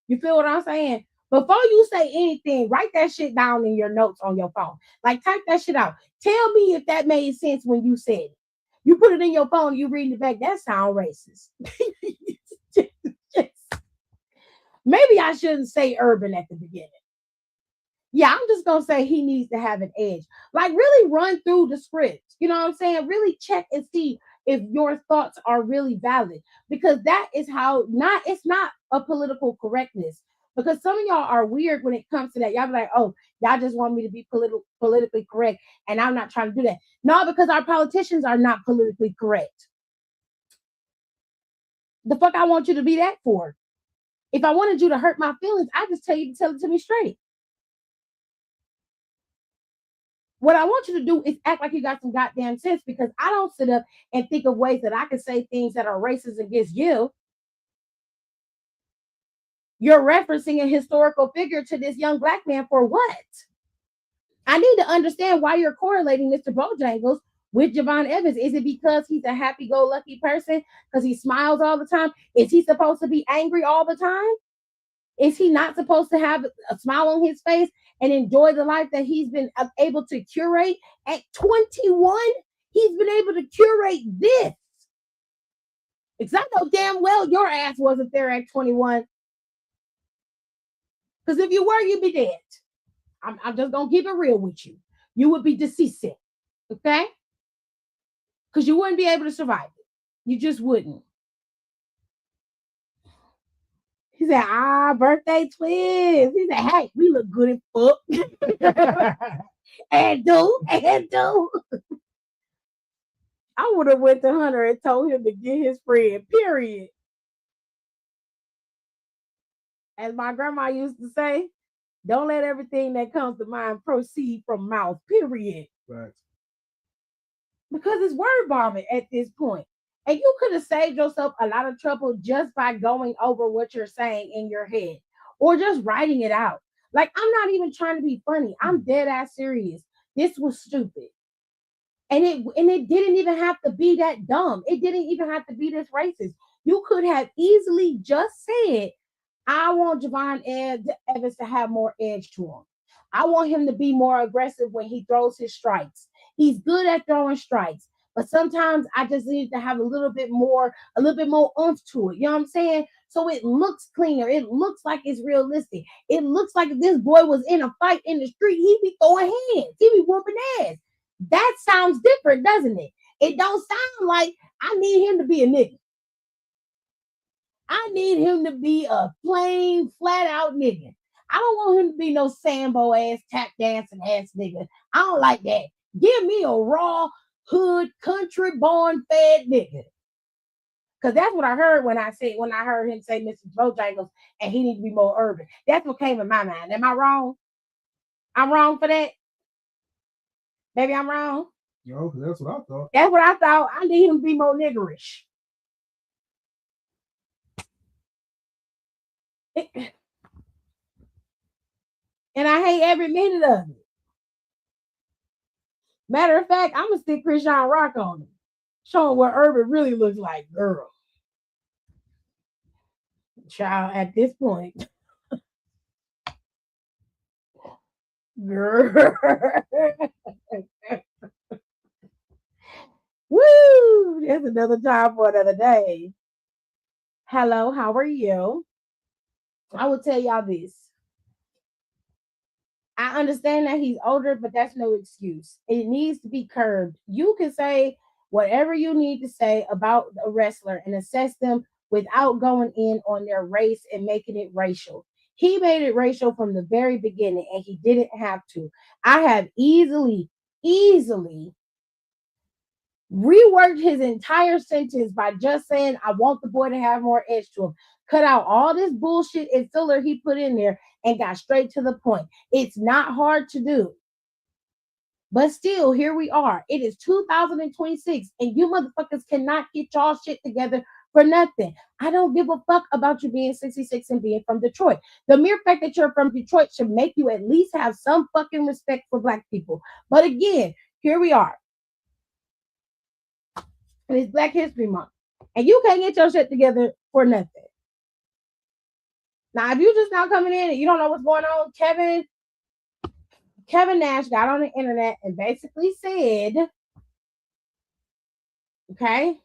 Speaker 2: You feel what I'm saying? Before you say anything, write that shit down in your notes on your phone. Like type that shit out. Tell me if that made sense when you said it. You put it in your phone, you reading it back. That sound racist. Maybe I shouldn't say urban at the beginning. Yeah, I'm just gonna say he needs to have an edge. Like really run through the script. You know what I'm saying? Really check and see if your thoughts are really valid. Because that is how it's not a political correctness. Because some of y'all are weird when it comes to that. Y'all be like, oh, y'all just want me to be politically correct, and I'm not trying to do that. No, because our politicians are not politically correct. The fuck I want you to be that for? If I wanted you to hurt my feelings, I just tell you to tell it to me straight. What I want you to do is act like you got some goddamn sense, because I don't sit up and think of ways that I can say things that are racist against you. You're referencing a historical figure to this young black man for what? I need to understand why you're correlating Mr. Bojangles with Javon Evans. Is it because he's a happy-go-lucky person because he smiles all the time? Is he supposed to be angry all the time? Is he not supposed to have a smile on his face and enjoy the life that he's been able to curate? At 21, he's been able to curate this. Because I know damn well your ass wasn't there at 21. Because if you were, you'd be dead. I'm just going to keep it real with you. You would be deceased. Okay? Because you wouldn't be able to survive it. You just wouldn't. He said, birthday twins. He said, hey, we look good as fuck. and do. I would have went to Hunter and told him to get his friend, period. As my grandma used to say, don't let everything that comes to mind proceed from mouth, period.
Speaker 3: Right.
Speaker 2: Because it's word vomit at this point. And you could have saved yourself a lot of trouble just by going over what you're saying in your head or just writing it out. Like, I'm not even trying to be funny. I'm dead ass serious. This was stupid. And it didn't even have to be that dumb. It didn't even have to be this racist. You could have easily just said, I want Javon Evans to have more edge to him. I want him to be more aggressive when he throws his strikes. He's good at throwing strikes, but sometimes I just need to have a little bit more oomph to it. You know what I'm saying? So it looks cleaner. It looks like it's realistic. It looks like if this boy was in a fight in the street, he'd be throwing hands. He'd be whooping ass. That sounds different, doesn't it? It don't sound like I need him to be a nigga. I need him to be a plain, flat out nigga. I don't want him to be no Sambo ass, tap dancing ass nigga. I don't like that. Give me a raw, hood, country born fed nigga. Because that's what I heard when I heard him say Mr. Bojangles and he needs to be more urban. That's what came in my mind. Am I wrong? I'm wrong for that? Maybe I'm wrong.
Speaker 3: No, that's what I thought.
Speaker 2: That's what I thought. I need him to be more niggerish. And I hate every minute of it. Matter of fact, I'm gonna stick Krishan Rock on him, showing what urban really looks like, girl. Child, at this point, girl. Woo! There's another time for another day. Hello, how are you? I will tell y'all this. I understand that he's older, but that's no excuse. It needs to be curbed. You can say whatever you need to say about a wrestler and assess them without going in on their race and making it racial. He made it racial from the very beginning, and he didn't have to. I have easily reworked his entire sentence by just saying, I want the boy to have more edge to him. Cut out all this bullshit and filler he put in there and got straight to the point. It's not hard to do. But still, here we are. It is 2026, and you motherfuckers cannot get y'all shit together for nothing. I don't give a fuck about you being 66 and being from Detroit. The mere fact that you're from Detroit should make you at least have some fucking respect for Black people. But again, here we are. and it's Black History Month, and you can't get your shit together for nothing. Now, if you just now coming in and you don't know what's going on, Kevin Nash got on the internet and basically said, okay,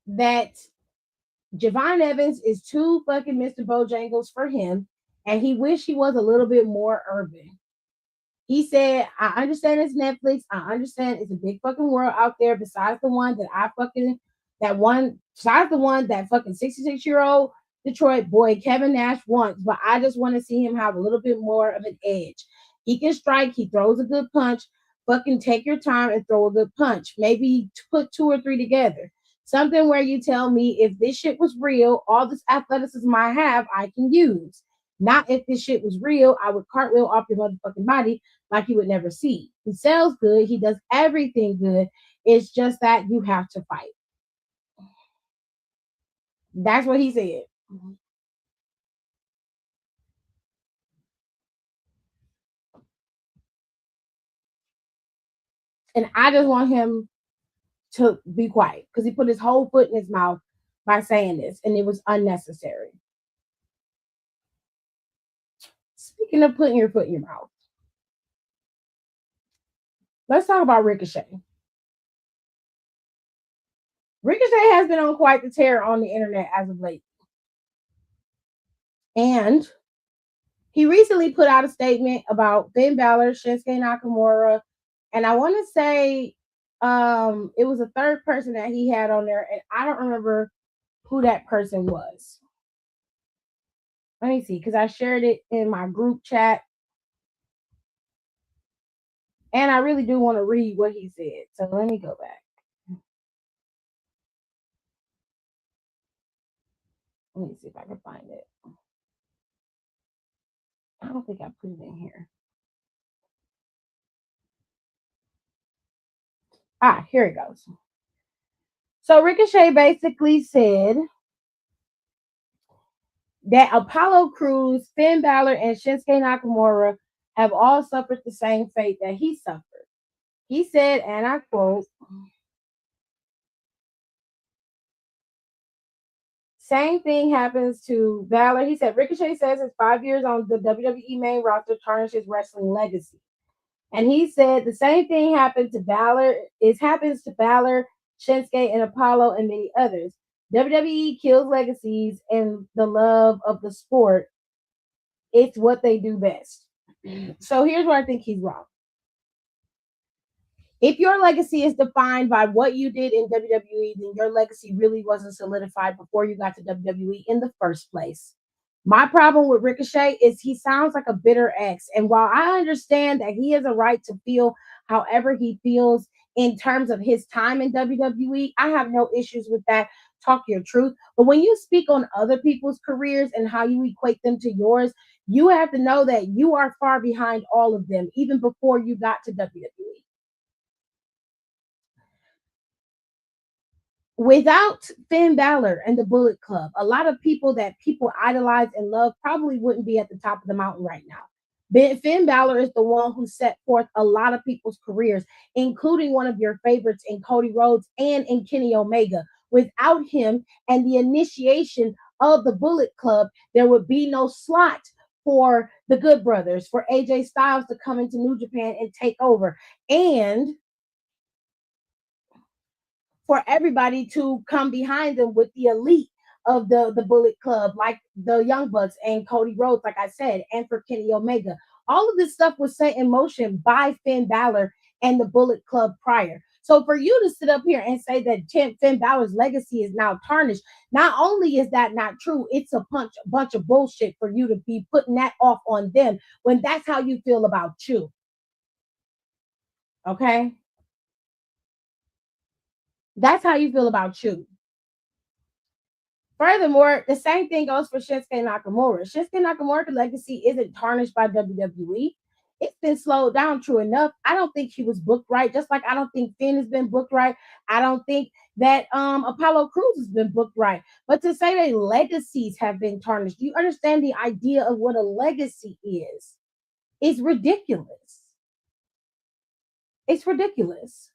Speaker 2: that Javon Evans is too fucking Mr. Bojangles for him, and he wished he was a little bit more urban. He said, I understand it's Netflix. I understand it's a big fucking world out there besides the one that fucking 66-year-old Detroit boy Kevin Nash wants, but I just want to see him have a little bit more of an edge. He can strike, he throws a good punch. Fucking take your time and throw a good punch. Maybe put 2 or 3 together. Something where you tell me if this shit was real, all this athleticism I have, I can use. Not if this shit was real, I would cartwheel off your motherfucking body like you would never see. He sells good. He does everything good. It's just that you have to fight. That's what he said. And I just want him to be quiet because he put his whole foot in his mouth by saying this, and it was unnecessary. Speaking of putting your foot in your mouth, let's talk about Ricochet. Ricochet has been on quite the tear on the internet as of late. And he recently put out a statement about Finn Balor, Shinsuke Nakamura, and I want to say it was a third person that he had on there, and I don't remember who that person was. Let me see, because I shared it in my group chat. And I really do want to read what he said. So let me go back. Let me see if I can find it. I don't think I put it in here. Here it goes. So Ricochet basically said that Apollo Crews, Finn Balor, and Shinsuke Nakamura have all suffered the same fate that he suffered. He said, and I quote, same thing happens to Balor. He said, Ricochet says his 5 years on the WWE main roster tarnishes wrestling legacy. And he said the same thing happened to Balor. It happens to Balor, Shinsuke, and Apollo, and many others. WWE kills legacies and the love of the sport. It's what they do best. So here's where I think he's wrong. If your legacy is defined by what you did in WWE, then your legacy really wasn't solidified before you got to WWE in the first place. My problem with Ricochet is he sounds like a bitter ex. And while I understand that he has a right to feel however he feels in terms of his time in WWE, I have no issues with that. Talk your truth. But when you speak on other people's careers and how you equate them to yours, you have to know that you are far behind all of them, even before you got to WWE. Without Finn Balor and the Bullet Club, a lot of people that people idolize and love probably wouldn't be at the top of the mountain right now. Finn Balor is the one who set forth a lot of people's careers, including one of your favorites in Cody Rhodes and in Kenny Omega. Without him and the initiation of the Bullet Club, there would be no slot for the Good Brothers, for AJ Styles to come into New Japan and take over. And for everybody to come behind them with the elite of the Bullet Club, like the Young Bucks and Cody Rhodes, like I said, and for Kenny Omega. All of this stuff was set in motion by Finn Balor and the Bullet Club prior. So for you to sit up here and say that Finn Balor's legacy is now tarnished, not only is that not true, it's a bunch of bullshit for you to be putting that off on them when that's how you feel about you. Okay? That's how you feel about you. Furthermore, the same thing goes for Shinsuke Nakamura. Shinsuke Nakamura's legacy isn't tarnished by WWE. It's been slowed down, true enough. I don't think he was booked right, just like I don't think Finn has been booked right. I don't think that Apollo Crews has been booked right. But to say that legacies have been tarnished, do you understand the idea of what a legacy is? It's ridiculous. It's ridiculous.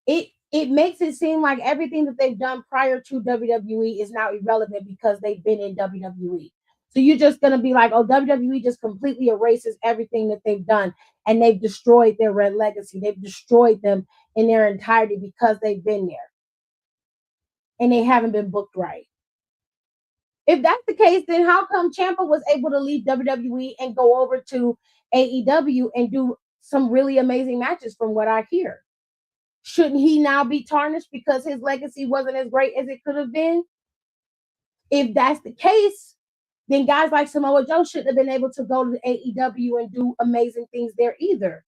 Speaker 2: it makes it seem like everything that they've done prior to WWE is now irrelevant because they've been in WWE. So you're just gonna be like, oh, WWE just completely erases everything that they've done, and they've destroyed their red legacy. They've destroyed them in their entirety because they've been there and they haven't been booked right. If that's the case, then how come Ciampa was able to leave WWE and go over to AEW and do some really amazing matches from what I hear? Shouldn't he now be tarnished because his legacy wasn't as great as it could have been? If that's the case, then guys like Samoa Joe shouldn't have been able to go to AEW and do amazing things there either.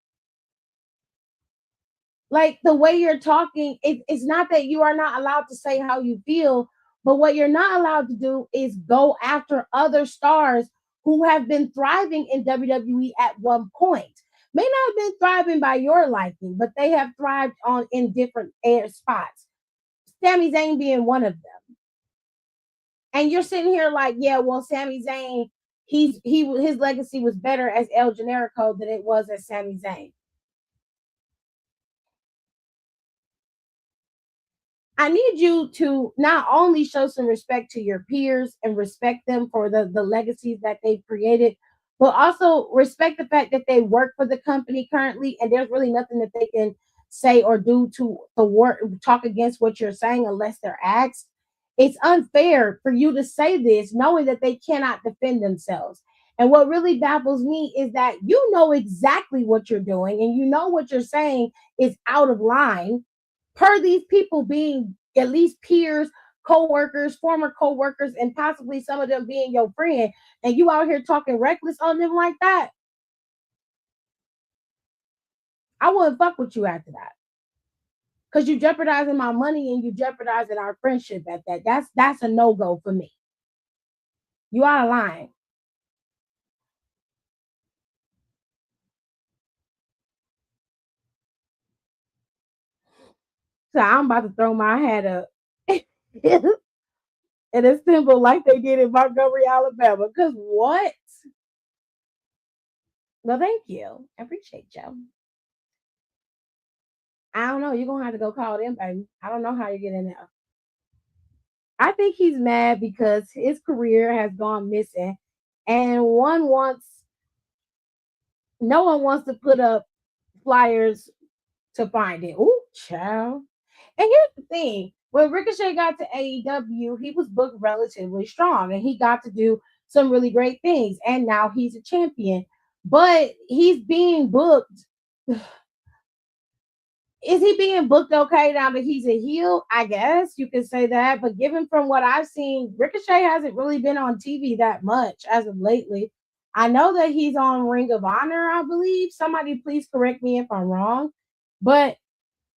Speaker 2: Like the way you're talking, it's not that you are not allowed to say how you feel, but what you're not allowed to do is go after other stars who have been thriving in WWE at one point. May not have been thriving by your liking, but they have thrived on in different air spots. Sami Zayn being one of them. And you're sitting here like, yeah, well, Sami Zayn, his legacy was better as El Generico than it was as Sami Zayn. I need you to not only show some respect to your peers and respect them for the legacies that they've created, but also respect the fact that they work for the company currently, and there's really nothing that they can say or do to work talk against what you're saying unless they're asked. It's unfair for you to say this knowing that they cannot defend themselves. And what really baffles me is that you know exactly what you're doing and you know what you're saying is out of line per these people being at least peers, co-workers, former co-workers, and possibly some of them being your friend, and you out here talking reckless on them like that, I wouldn't fuck with you after that. Because you jeopardizing my money and you jeopardizing our friendship at that. That's a no-go for me. You out of line. So I'm about to throw my hat up. And it's simple like they did in Montgomery, Alabama. Because what? Well, thank you. I appreciate you. I don't know. You're going to have to go call them, baby. I don't know how you get in there. I think he's mad because his career has gone missing. And no one wants to put up flyers to find it. Ooh, child. And here's the thing: when Ricochet got to AEW, he was booked relatively strong and he got to do some really great things. And now he's a champion, but he's being booked. Is he being booked okay now that he's a heel? I guess you could say that. But given from what I've seen, Ricochet hasn't really been on TV that much as of lately. I know that he's on Ring of Honor, I believe. Somebody please correct me if I'm wrong. But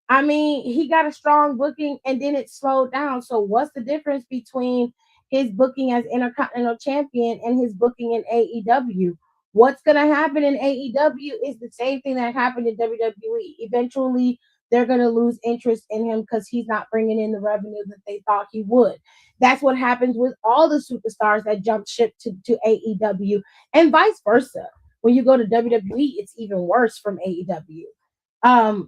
Speaker 2: I mean, he got a strong booking and then it slowed down. So what's the difference between his booking as Intercontinental Champion and his booking in AEW? What's going to happen in AEW is the same thing that happened in WWE. Eventually, they're going to lose interest in him because he's not bringing in the revenue that they thought he would. That's what happens with all the superstars that jump ship to AEW and vice versa. When you go to WWE, it's even worse from AEW.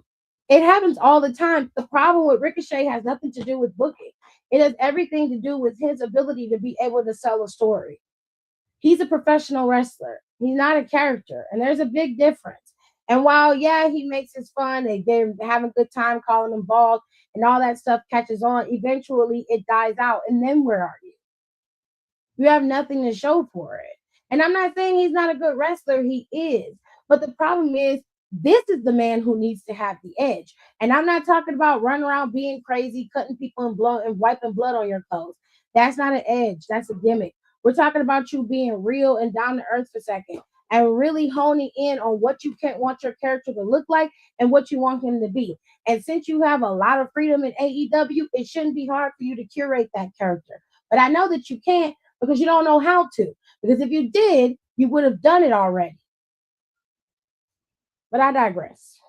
Speaker 2: It happens all the time. The problem with Ricochet has nothing to do with booking. It has everything to do with his ability to be able to sell a story. He's a professional wrestler. He's not a character. And there's a big difference. And while, yeah, he makes it fun, they're having a good time calling him bald and all that stuff catches on, eventually it dies out. And then where are you? You have nothing to show for it. And I'm not saying he's not a good wrestler. He is. But the problem is, this is the man who needs to have the edge. And I'm not talking about running around being crazy, cutting people and wiping blood on your clothes. That's not an edge. That's a gimmick. We're talking about you being real and down to earth for a second and really honing in on what you want your character to look like and what you want him to be. And since you have a lot of freedom in AEW, it shouldn't be hard for you to curate that character. But I know that you can't because you don't know how to. Because if you did, you would have done it already. But I digress.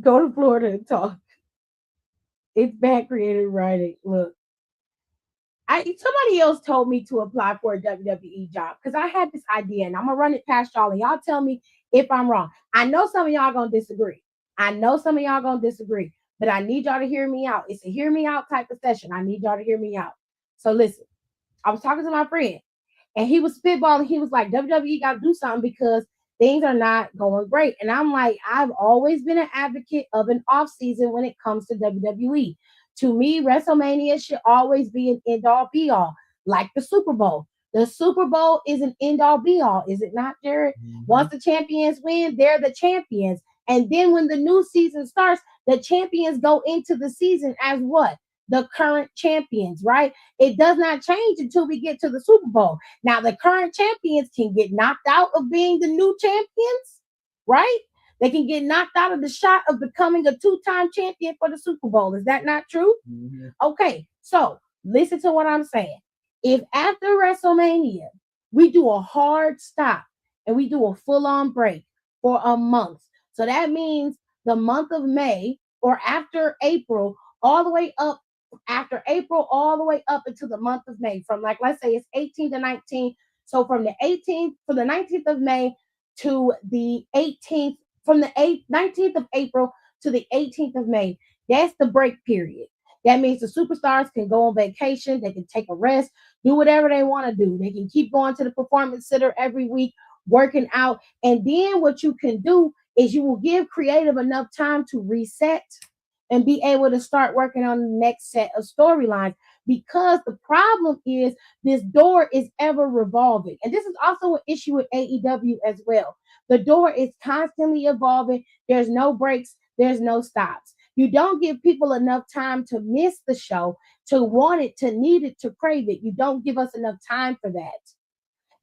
Speaker 2: Go to Florida and talk. It's bad creative writing. Look, somebody else told me to apply for a WWE job because I had this idea and I'm gonna run it past y'all and y'all tell me if I'm wrong. I know some of y'all gonna disagree. But I need y'all to hear me out. It's a hear me out type of session. I need y'all to hear me out. So listen, I was talking to my friend and he was spitballing. He was like, WWE got to do something because things are not going great. And I'm like, I've always been an advocate of an off season when it comes to WWE. To me, WrestleMania should always be an end all be all, like the Super Bowl. The Super Bowl is an end all be all, is it not, Jared?
Speaker 3: Mhm.
Speaker 2: Once the champions win, they're the champions. And then when the new season starts, the champions go into the season as what? The current champions, right? It does not change until we get to the Super Bowl. Now, the current champions can get knocked out of being the new champions, right? They can get knocked out of the shot of becoming a two-time champion for the Super Bowl. Is that not true?
Speaker 3: Mhm.
Speaker 2: Okay, so listen to what I'm saying. If after WrestleMania, we do a hard stop and we do a full-on break for a month, so that means the month of May or after April, all the way up after April, all the way up into the month of May, from like, let's say it's 18 to 19. So from the 18th, from the 19th of May to the 18th, from the 19th of April to the 18th of May, that's the break period. That means the superstars can go on vacation, they can take a rest, do whatever they want to do. They can keep going to the performance center every week, working out. And then what you can do is you will give creative enough time to reset and be able to start working on the next set of storylines, because the problem is this door is ever revolving. And this is also an issue with AEW as well. The door is constantly evolving. There's no breaks, there's no stops. You don't give people enough time to miss the show, to want it, to need it, to crave it. You don't give us enough time for that.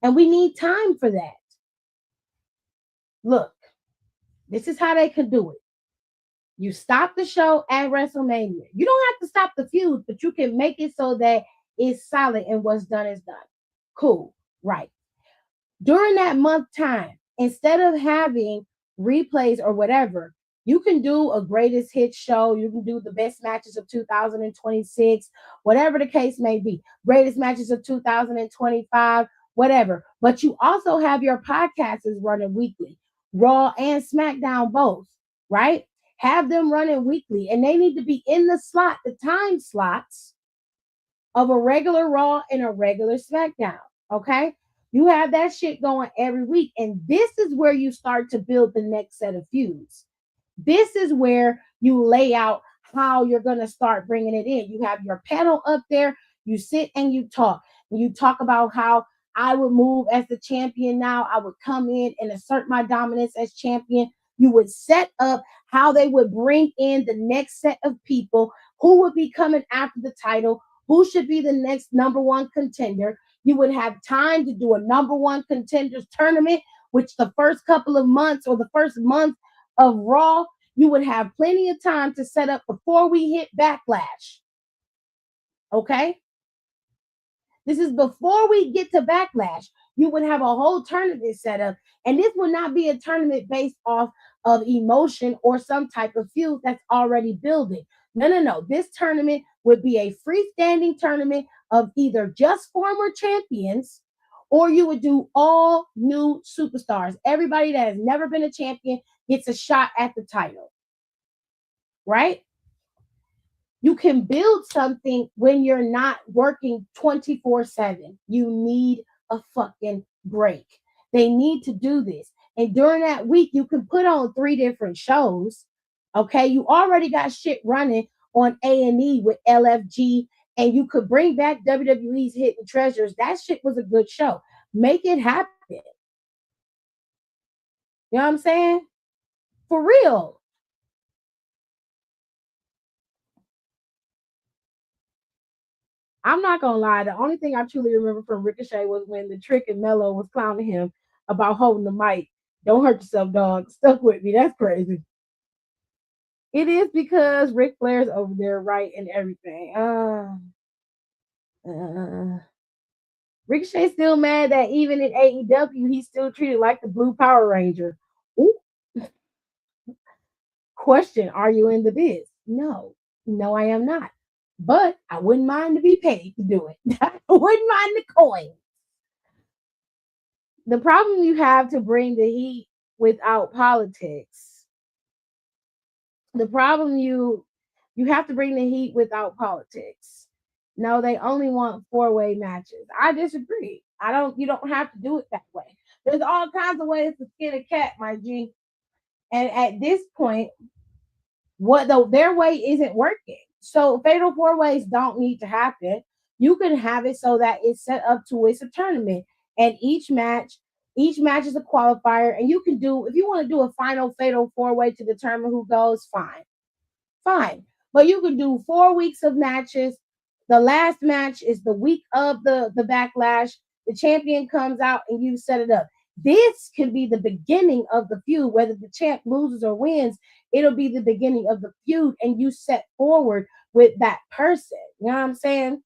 Speaker 2: And we need time for that. Look, this is how they could do it. You stop the show at WrestleMania. You don't have to stop the feud, but you can make it so that it's solid and what's done is done. Cool. Right. During that month time, instead of having replays or whatever, you can do a greatest hits show. You can do the best matches of 2026, whatever the case may be, greatest matches of 2025, whatever. But you also have your podcasters running weekly, Raw and SmackDown both, right? Have them running weekly, and they need to be in the slot, the time slots of a regular Raw and a regular SmackDown. Okay. You have that shit going every week. And this is where you start to build the next set of feuds. This is where you lay out how you're going to start bringing it in. You have your panel up there. You sit and you talk. And you talk about how I would move as the champion now. I would come in and assert my dominance as champion. You would set up how they would bring in the next set of people, who would be coming after the title, who should be the next number one contender. You would have time to do a number one contenders tournament, which the first couple of months or the first month of Raw, you would have plenty of time to set up before we hit Backlash. Okay? This is before we get to Backlash. You would have a whole tournament set up, and this would not be a tournament based off of emotion or some type of feud that's already building. No. This tournament would be a freestanding tournament of either just former champions, or you would do all new superstars. Everybody that has never been a champion gets a shot at the title, right? You can build something when you're not working 24/7. You need a fucking break. They need to do this. And during that week, you can put on 3 different shows. Okay, you already got shit running on A&E with LFG, and you could bring back WWE's Hidden Treasures. That shit was a good show. Make it happen. You know what I'm saying? For real. I'm not gonna lie. The only thing I truly remember from Ricochet was when the Trick and Mello was clowning him about holding the mic. Don't hurt yourself, dog. Stuck with me. That's crazy. It is because Ric Flair's over there writing everything. Ricochet's still mad that even in AEW he's still treated like the Blue Power Ranger. Ooh. Question: are you in the biz? No, I am not. But I wouldn't mind to be paid to do it. I wouldn't mind the coin. The problem you have to bring the heat without politics. The problem you have to bring the heat without politics. No, they only want four-way matches. I disagree. You don't have to do it that way. There's all kinds of ways to skin a cat, my G. And at this point, their way isn't working. So fatal four ways don't need to happen. You can have it so that it's set up to it's a tournament, and each match is a qualifier. And you can do, if you want to do a final fatal four way to determine who goes, fine. But you can do 4 weeks of matches. The last match is the week of the backlash. The champion comes out and you set it up. This can be the beginning of the feud. Whether the champ loses or wins, it'll be the beginning of the feud, and you set forward with that person. You know what I'm saying?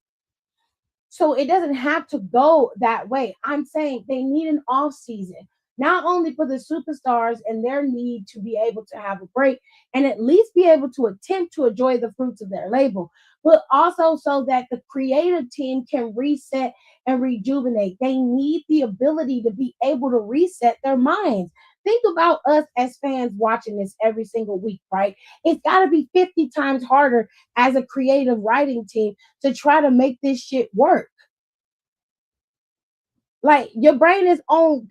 Speaker 2: So it doesn't have to go that way. I'm saying they need an off season, not only for the superstars and their need to be able to have a break and at least be able to attempt to enjoy the fruits of their label, but also so that the creative team can reset and rejuvenate. They need the ability to be able to reset their minds. Think about us as fans watching this every single week, right? It's got to be 50 times harder as a creative writing team to try to make this shit work. Like, your brain is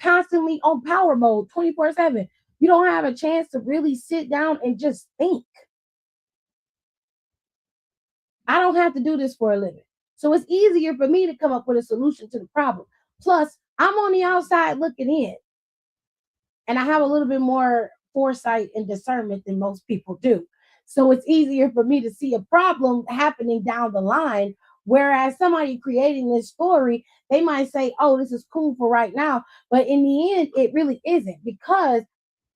Speaker 2: constantly on power mode 24/7. You don't have a chance to really sit down and just think. I don't have to do this for a living. So it's easier for me to come up with a solution to the problem. Plus, I'm on the outside looking in. And I have a little bit more foresight and discernment than most people do. So it's easier for me to see a problem happening down the line. Whereas somebody creating this story, they might say, oh, this is cool for right now. But in the end, it really isn't, because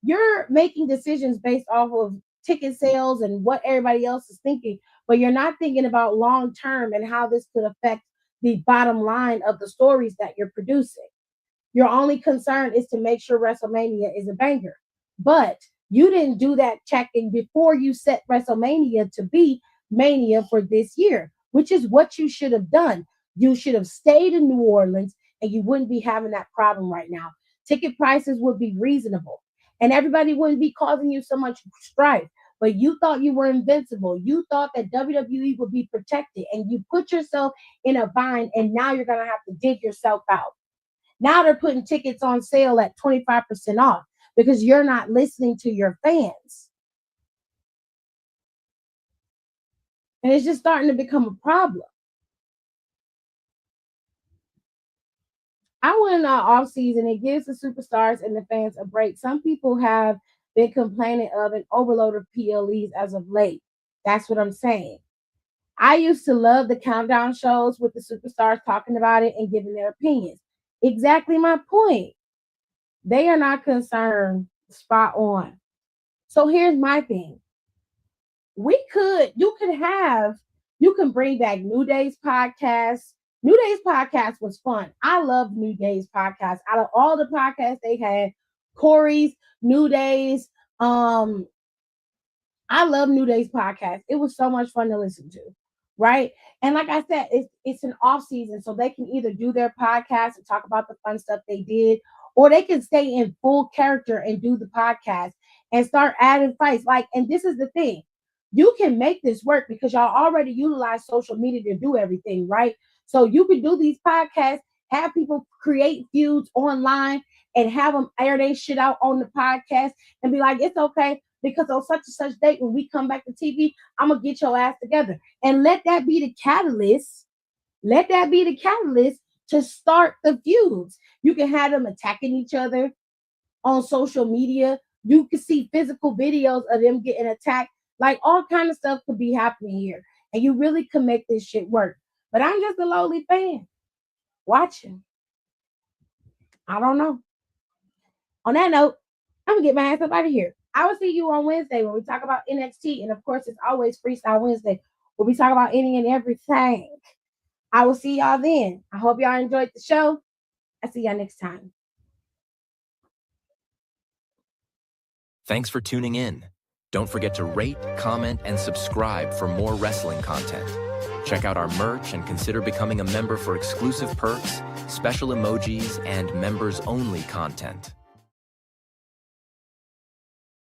Speaker 2: you're making decisions based off of ticket sales and what everybody else is thinking, but you're not thinking about long term and how this could affect the bottom line of the stories that you're producing. Your only concern is to make sure WrestleMania is a banger. But you didn't do that checking before you set WrestleMania to be Mania for this year, which is what you should have done. You should have stayed in New Orleans and you wouldn't be having that problem right now. Ticket prices would be reasonable and everybody wouldn't be causing you so much strife. But you thought you were invincible. You thought that WWE would be protected, and you put yourself in a bind, and now you're going to have to dig yourself out. Now they're putting tickets on sale at 25% off because you're not listening to your fans. And it's just starting to become a problem. I want an off season. It gives the superstars and the fans a break. Some people have been complaining of an overload of PLEs as of late. That's what I'm saying. I used to love the countdown shows with the superstars talking about it and giving their opinions. Exactly my point. They are not concerned. Spot on. So here's my thing. You can bring back New Day's podcast. New Day's podcast was fun. I love New Day's podcast. Out of all the podcasts they had, Corey's, New Day's, I love New Day's podcast. It was so much fun to listen to, right? And like I said, it's an off season, so they can either do their podcast and talk about the fun stuff they did, or they can stay in full character and do the podcast and start adding fights. And this is the thing. You can make this work because y'all already utilize social media to do everything, right? So you can do these podcasts, have people create feuds online and have them air their shit out on the podcast and be like, it's okay, because on such and such date, when we come back to TV, I'm going to get your ass together. And let that be the catalyst. Let that be the catalyst to start the feuds. You can have them attacking each other on social media. You can see physical videos of them getting attacked. Like, all kind of stuff could be happening here. And you really can make this shit work. But I'm just a lowly fan watching. I don't know. On that note, I'm going to get my ass up out of here. I will see you on Wednesday when we talk about NXT. And of course, it's always Freestyle Wednesday, where we talk about any and everything. I will see y'all then. I hope y'all enjoyed the show. I'll see y'all next time.
Speaker 1: Thanks for tuning in. Don't forget to rate, comment, and subscribe for more wrestling content. Check out our merch and consider becoming a member for exclusive perks, special emojis, and members-only content.